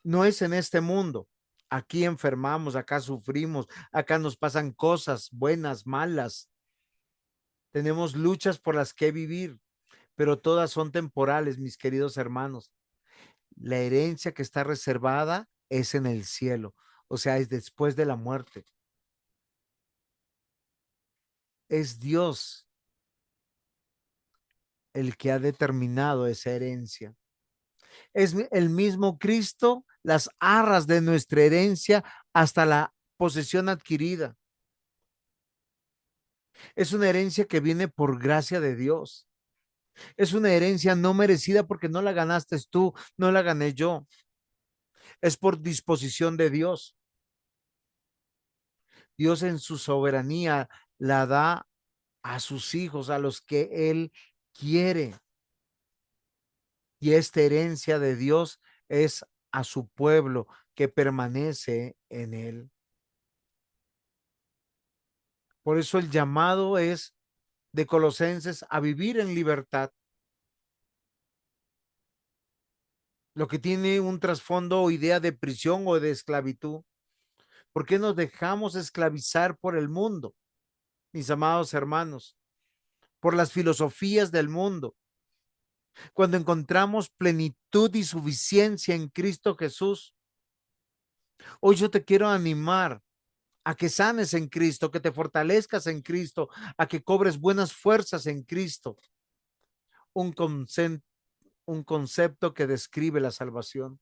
No es en este mundo. Aquí enfermamos, acá sufrimos, acá nos pasan cosas buenas, malas. Tenemos luchas por las que vivir, pero todas son temporales, mis queridos hermanos. La herencia que está reservada es en el cielo, o sea, es después de la muerte. Es Dios el que ha determinado esa herencia. Es el mismo Cristo las arras de nuestra herencia hasta la posesión adquirida. Es una herencia que viene por gracia de Dios. Es una herencia no merecida porque no la ganaste tú, no la gané yo. Es por disposición de Dios. Dios en su soberanía la da a sus hijos, a los que Él quiere. Y esta herencia de Dios es a su pueblo que permanece en Él. Por eso el llamado es de Colosenses a vivir en libertad, lo que tiene un trasfondo o idea de prisión o de esclavitud. ¿Por qué nos dejamos esclavizar por el mundo, mis amados hermanos? Por las filosofías del mundo. Cuando encontramos plenitud y suficiencia en Cristo Jesús, hoy yo te quiero animar a que sanes en Cristo, que te fortalezcas en Cristo, a que cobres buenas fuerzas en Cristo. Un, un concepto que describe la salvación.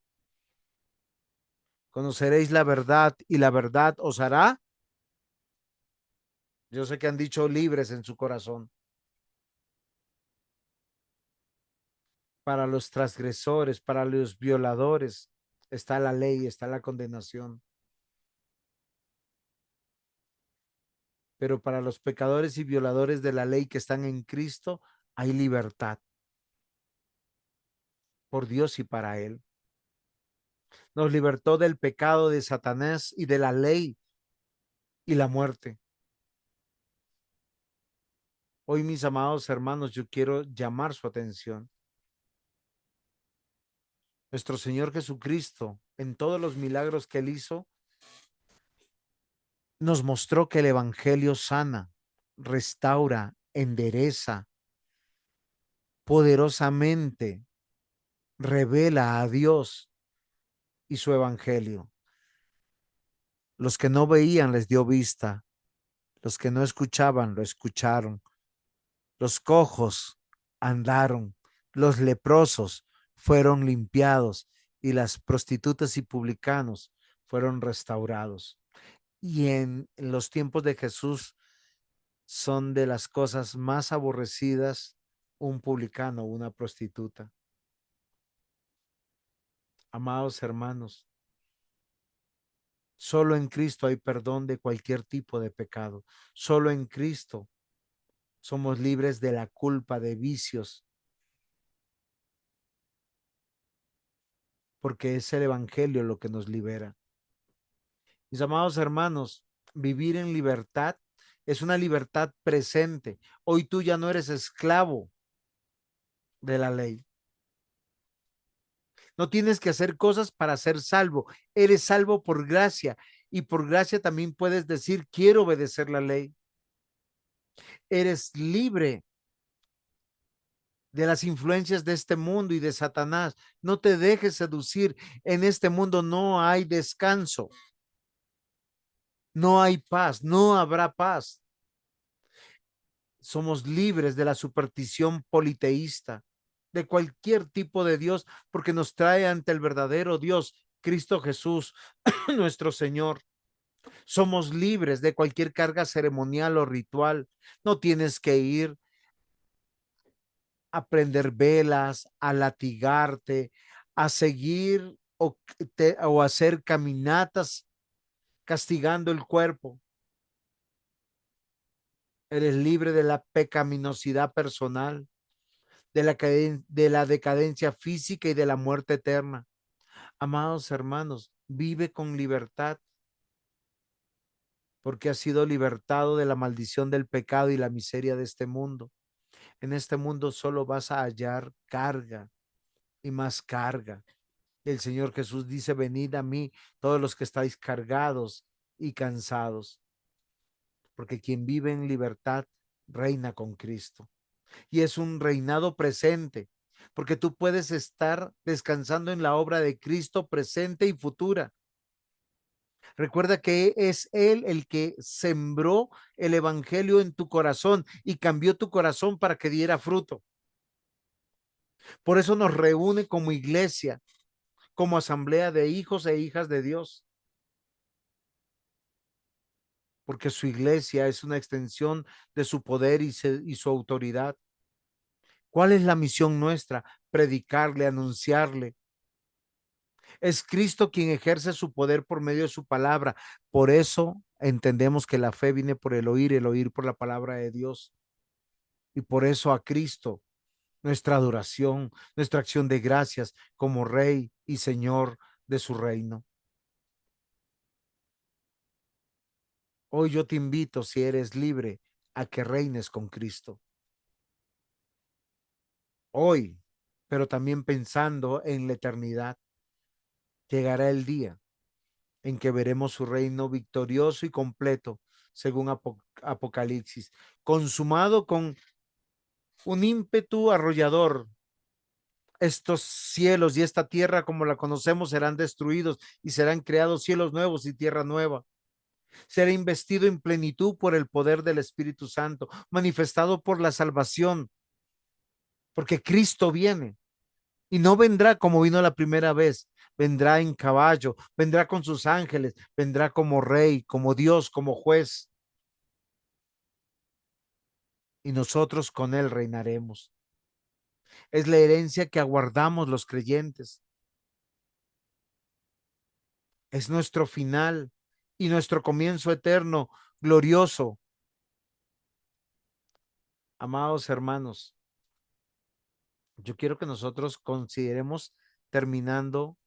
Conoceréis la verdad y la verdad os hará. Yo sé que han dicho libres en su corazón. Para los transgresores, para los violadores, está la ley, está la condenación. Pero para los pecadores y violadores de la ley que están en Cristo, hay libertad por Dios y para Él. Nos libertó del pecado de Satanás y de la ley y la muerte. Hoy, mis amados hermanos, yo quiero llamar su atención. Nuestro Señor Jesucristo, en todos los milagros que Él hizo, nos mostró que el Evangelio sana, restaura, endereza, poderosamente revela a Dios y su Evangelio. Los que no veían les dio vista, los que no escuchaban lo escucharon, los cojos andaron, los leprosos fueron limpiados y las prostitutas y publicanos fueron restaurados. Y en los tiempos de Jesús son de las cosas más aborrecidas un publicano o una prostituta. Amados hermanos, solo en Cristo hay perdón de cualquier tipo de pecado. Solo en Cristo somos libres de la culpa, de vicios, porque es el Evangelio lo que nos libera. Mis amados hermanos, vivir en libertad es una libertad presente. Hoy tú ya no eres esclavo de la ley. No tienes que hacer cosas para ser salvo. Eres salvo por gracia y por gracia también puedes decir, quiero obedecer la ley. Eres libre de las influencias de este mundo y de Satanás. No te dejes seducir. En este mundo no hay descanso. No hay paz. No habrá paz. Somos libres de la superstición politeísta, de cualquier tipo de Dios, porque nos trae ante el verdadero Dios, Cristo Jesús, nuestro Señor. Somos libres de cualquier carga ceremonial o ritual. No tienes que ir a prender velas, a latigarte, a seguir o hacer caminatas castigando el cuerpo. Eres libre de la pecaminosidad personal, de la decadencia física y de la muerte eterna. Amados hermanos, vive con libertad porque has sido libertado de la maldición del pecado y la miseria de este mundo. En este mundo solo vas a hallar carga y más carga. El Señor Jesús dice, venid a mí todos los que estáis cargados y cansados, porque quien vive en libertad reina con Cristo. Y es un reinado presente, porque tú puedes estar descansando en la obra de Cristo presente y futura. Recuerda que es Él el que sembró el Evangelio en tu corazón y cambió tu corazón para que diera fruto. Por eso nos reúne como iglesia, como asamblea de hijos e hijas de Dios, porque su iglesia es una extensión de su poder y su autoridad. ¿Cuál es la misión nuestra? Predicarle, anunciarle. Es Cristo quien ejerce su poder por medio de su palabra. Por eso entendemos que la fe viene por el oír por la palabra de Dios. Y por eso a Cristo, nuestra adoración, nuestra acción de gracias como Rey y Señor de su reino. Hoy yo te invito, si eres libre, a que reines con Cristo. Hoy, pero también pensando en la eternidad, llegará el día en que veremos su reino victorioso y completo, según Apocalipsis, consumado con un ímpetu arrollador. Estos cielos y esta tierra como la conocemos serán destruidos y serán creados cielos nuevos y tierra nueva. Será investido en plenitud por el poder del Espíritu Santo, manifestado por la salvación, porque Cristo viene y no vendrá como vino la primera vez, vendrá en caballo, vendrá con sus ángeles, vendrá como rey, como Dios, como juez, y nosotros con él reinaremos. Es la herencia que aguardamos los creyentes. Es nuestro final y nuestro comienzo eterno, glorioso. Amados hermanos, yo quiero que nosotros consideremos terminando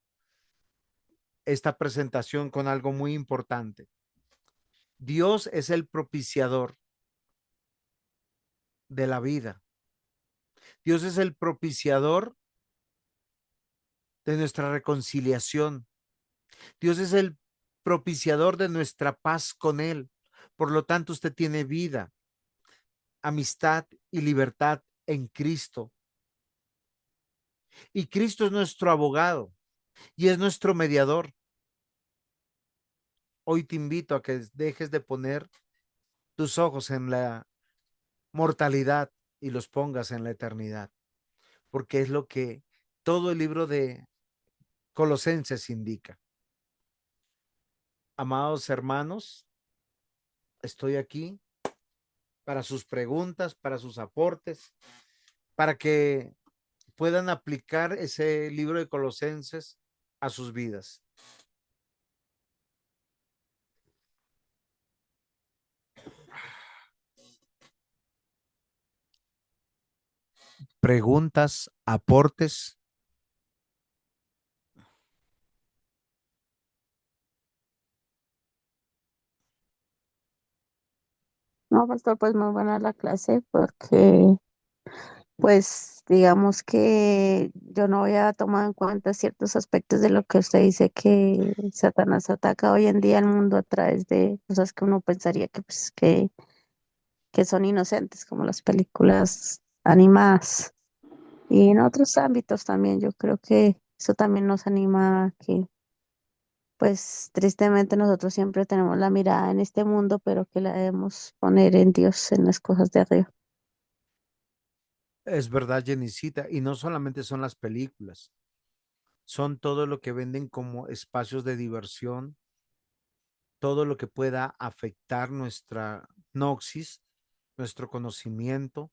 esta presentación con algo muy importante. Dios es el propiciador de la vida. Dios es el propiciador de nuestra reconciliación. Dios es el propiciador de nuestra paz con Él. Por lo tanto, usted tiene vida, amistad y libertad en Cristo. Y Cristo es nuestro abogado y es nuestro mediador. Hoy te invito a que dejes de poner tus ojos en la mortalidad y los pongas en la eternidad, porque es lo que todo el libro de Colosenses indica. Amados hermanos, estoy aquí para sus preguntas, para sus aportes, para que puedan aplicar ese libro de Colosenses a sus vidas. Preguntas, aportes. No, pastor, pues muy buena la clase porque pues digamos que yo no había tomado en cuenta ciertos aspectos de lo que usted dice que Satanás ataca hoy en día al mundo a través de cosas que uno pensaría que, pues, que son inocentes, como las películas animadas. Y en otros ámbitos también, yo creo que eso también nos anima a que, pues tristemente nosotros siempre tenemos la mirada en este mundo, pero que la debemos poner en Dios, en las cosas de arriba. Es verdad, Jenicita, y no solamente son las películas, son todo lo que venden como espacios de diversión, todo lo que pueda afectar nuestra noxis, nuestro conocimiento,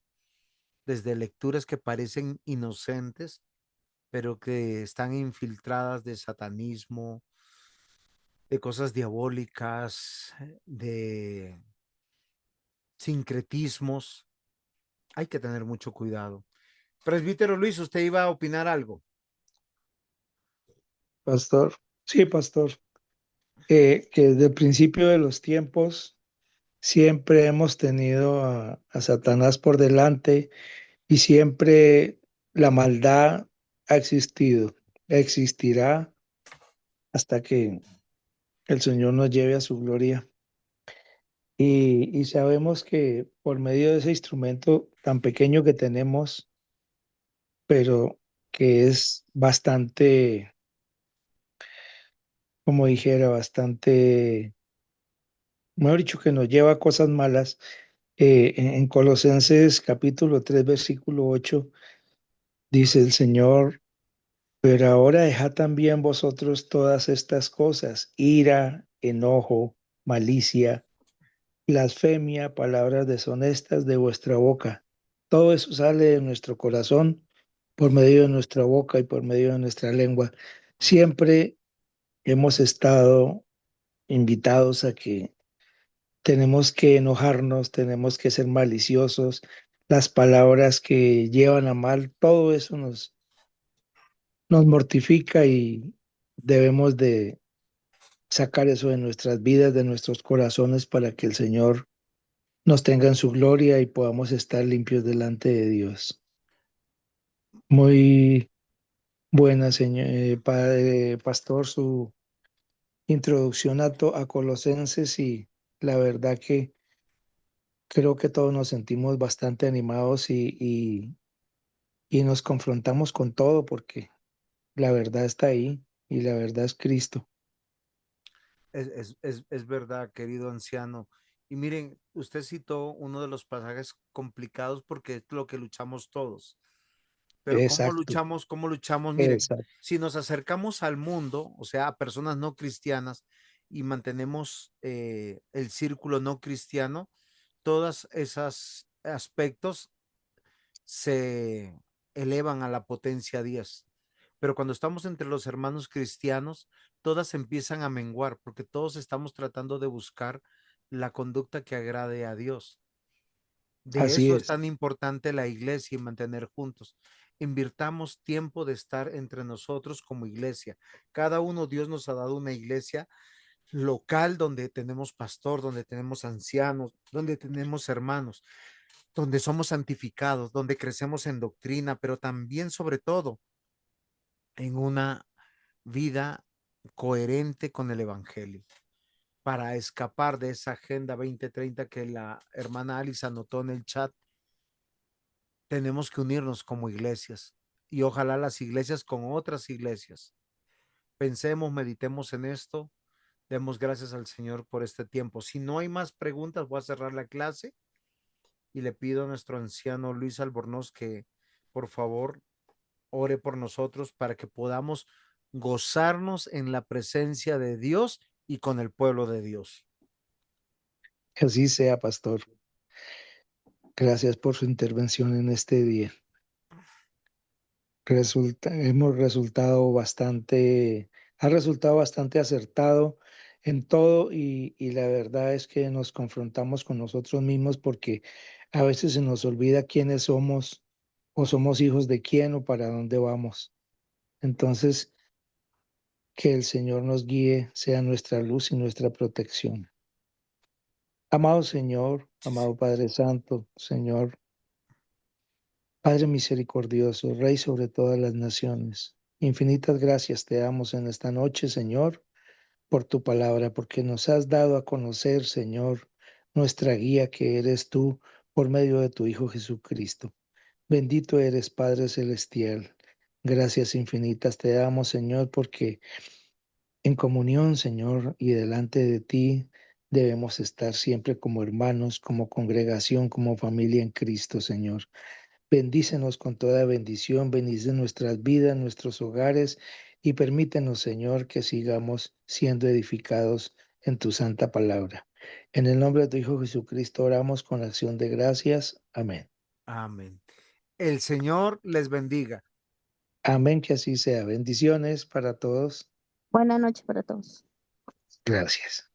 desde lecturas que parecen inocentes, pero que están infiltradas de satanismo, de cosas diabólicas, de sincretismos. Hay que tener mucho cuidado. Presbítero Luis, usted iba a opinar algo. Pastor. Sí, pastor. Que desde el principio de los tiempos siempre hemos tenido a Satanás por delante y siempre la maldad ha existido. existirá hasta que el Señor nos lleve a su gloria. Y sabemos que por medio de ese instrumento tan pequeño que tenemos, pero que es bastante, como dijera, bastante, mejor dicho, que nos lleva a cosas malas. En Colosenses capítulo 3 versículo 8 dice el Señor: pero ahora dejad también vosotros todas estas cosas: ira, enojo, malicia, blasfemia, palabras deshonestas de vuestra boca. Todo eso sale de nuestro corazón por medio de nuestra boca y por medio de nuestra lengua. Siempre hemos estado invitados a que tenemos que enojarnos, tenemos que ser maliciosos, las palabras que llevan a mal, todo eso nos mortifica y debemos de sacar eso de nuestras vidas, de nuestros corazones, para que el Señor nos tenga en su gloria y podamos estar limpios delante de Dios. Muy buena, señor, padre, pastor, su introducción a Colosenses, y la verdad que creo que todos nos sentimos bastante animados y nos confrontamos con todo, porque la verdad está ahí y la verdad es Cristo. Es verdad, querido anciano. Y miren, usted citó uno de los pasajes complicados porque es lo que luchamos todos. Pero ¿cómo Exacto, luchamos? ¿Cómo luchamos? Miren, exacto. si nos acercamos al mundo, o sea, a personas no cristianas, y mantenemos el círculo no cristiano, todos esos aspectos se elevan a la potencia 10. Pero cuando estamos entre los hermanos cristianos, todas empiezan a menguar porque todos estamos tratando de buscar la conducta que agrade a Dios. De Así eso es es, tan importante la iglesia y mantener juntos. Invirtamos tiempo de estar entre nosotros como iglesia. Cada uno, Dios nos ha dado una iglesia local donde tenemos pastor, donde tenemos ancianos, donde tenemos hermanos, donde somos santificados, donde crecemos en doctrina, pero también sobre todo en una vida coherente con el Evangelio, para escapar de esa Agenda 2030 que la hermana Alice anotó en el chat. Tenemos que unirnos como iglesias y ojalá las iglesias con otras iglesias. Pensemos, meditemos en esto, demos gracias al Señor por este tiempo. Si no hay más preguntas, voy a cerrar la clase y le pido a nuestro anciano Luis Albornoz que por favor ore por nosotros para que podamos gozarnos en la presencia de Dios y con el pueblo de Dios. que así sea, pastor. Gracias por su intervención en este día. Hemos resultado bastante, ha resultado bastante acertado en todo, y la verdad es que nos confrontamos con nosotros mismos porque a veces se nos olvida quiénes somos, o somos hijos de quién, o para dónde vamos. Entonces, que el Señor nos guíe, sea nuestra luz y nuestra protección. Amado Señor, Sí, amado Señor. Padre Santo, Señor, Padre misericordioso, Rey sobre todas las naciones, infinitas gracias te damos en esta noche, Señor, por tu palabra, porque nos has dado a conocer, Señor, nuestra guía, que eres tú, por medio de tu Hijo Jesucristo. Bendito eres, Padre Celestial. Gracias infinitas te damos, Señor, porque en comunión, Señor, y delante de ti debemos estar siempre como hermanos, como congregación, como familia en Cristo, Señor. Bendícenos con toda bendición, bendice nuestras vidas, nuestros hogares, y permítenos, Señor, que sigamos siendo edificados en tu santa palabra. En el nombre de tu Hijo Jesucristo oramos con acción de gracias. Amén. Amén. El Señor les bendiga. Amén, que así sea. Bendiciones para todos. Buenas noches para todos. Gracias.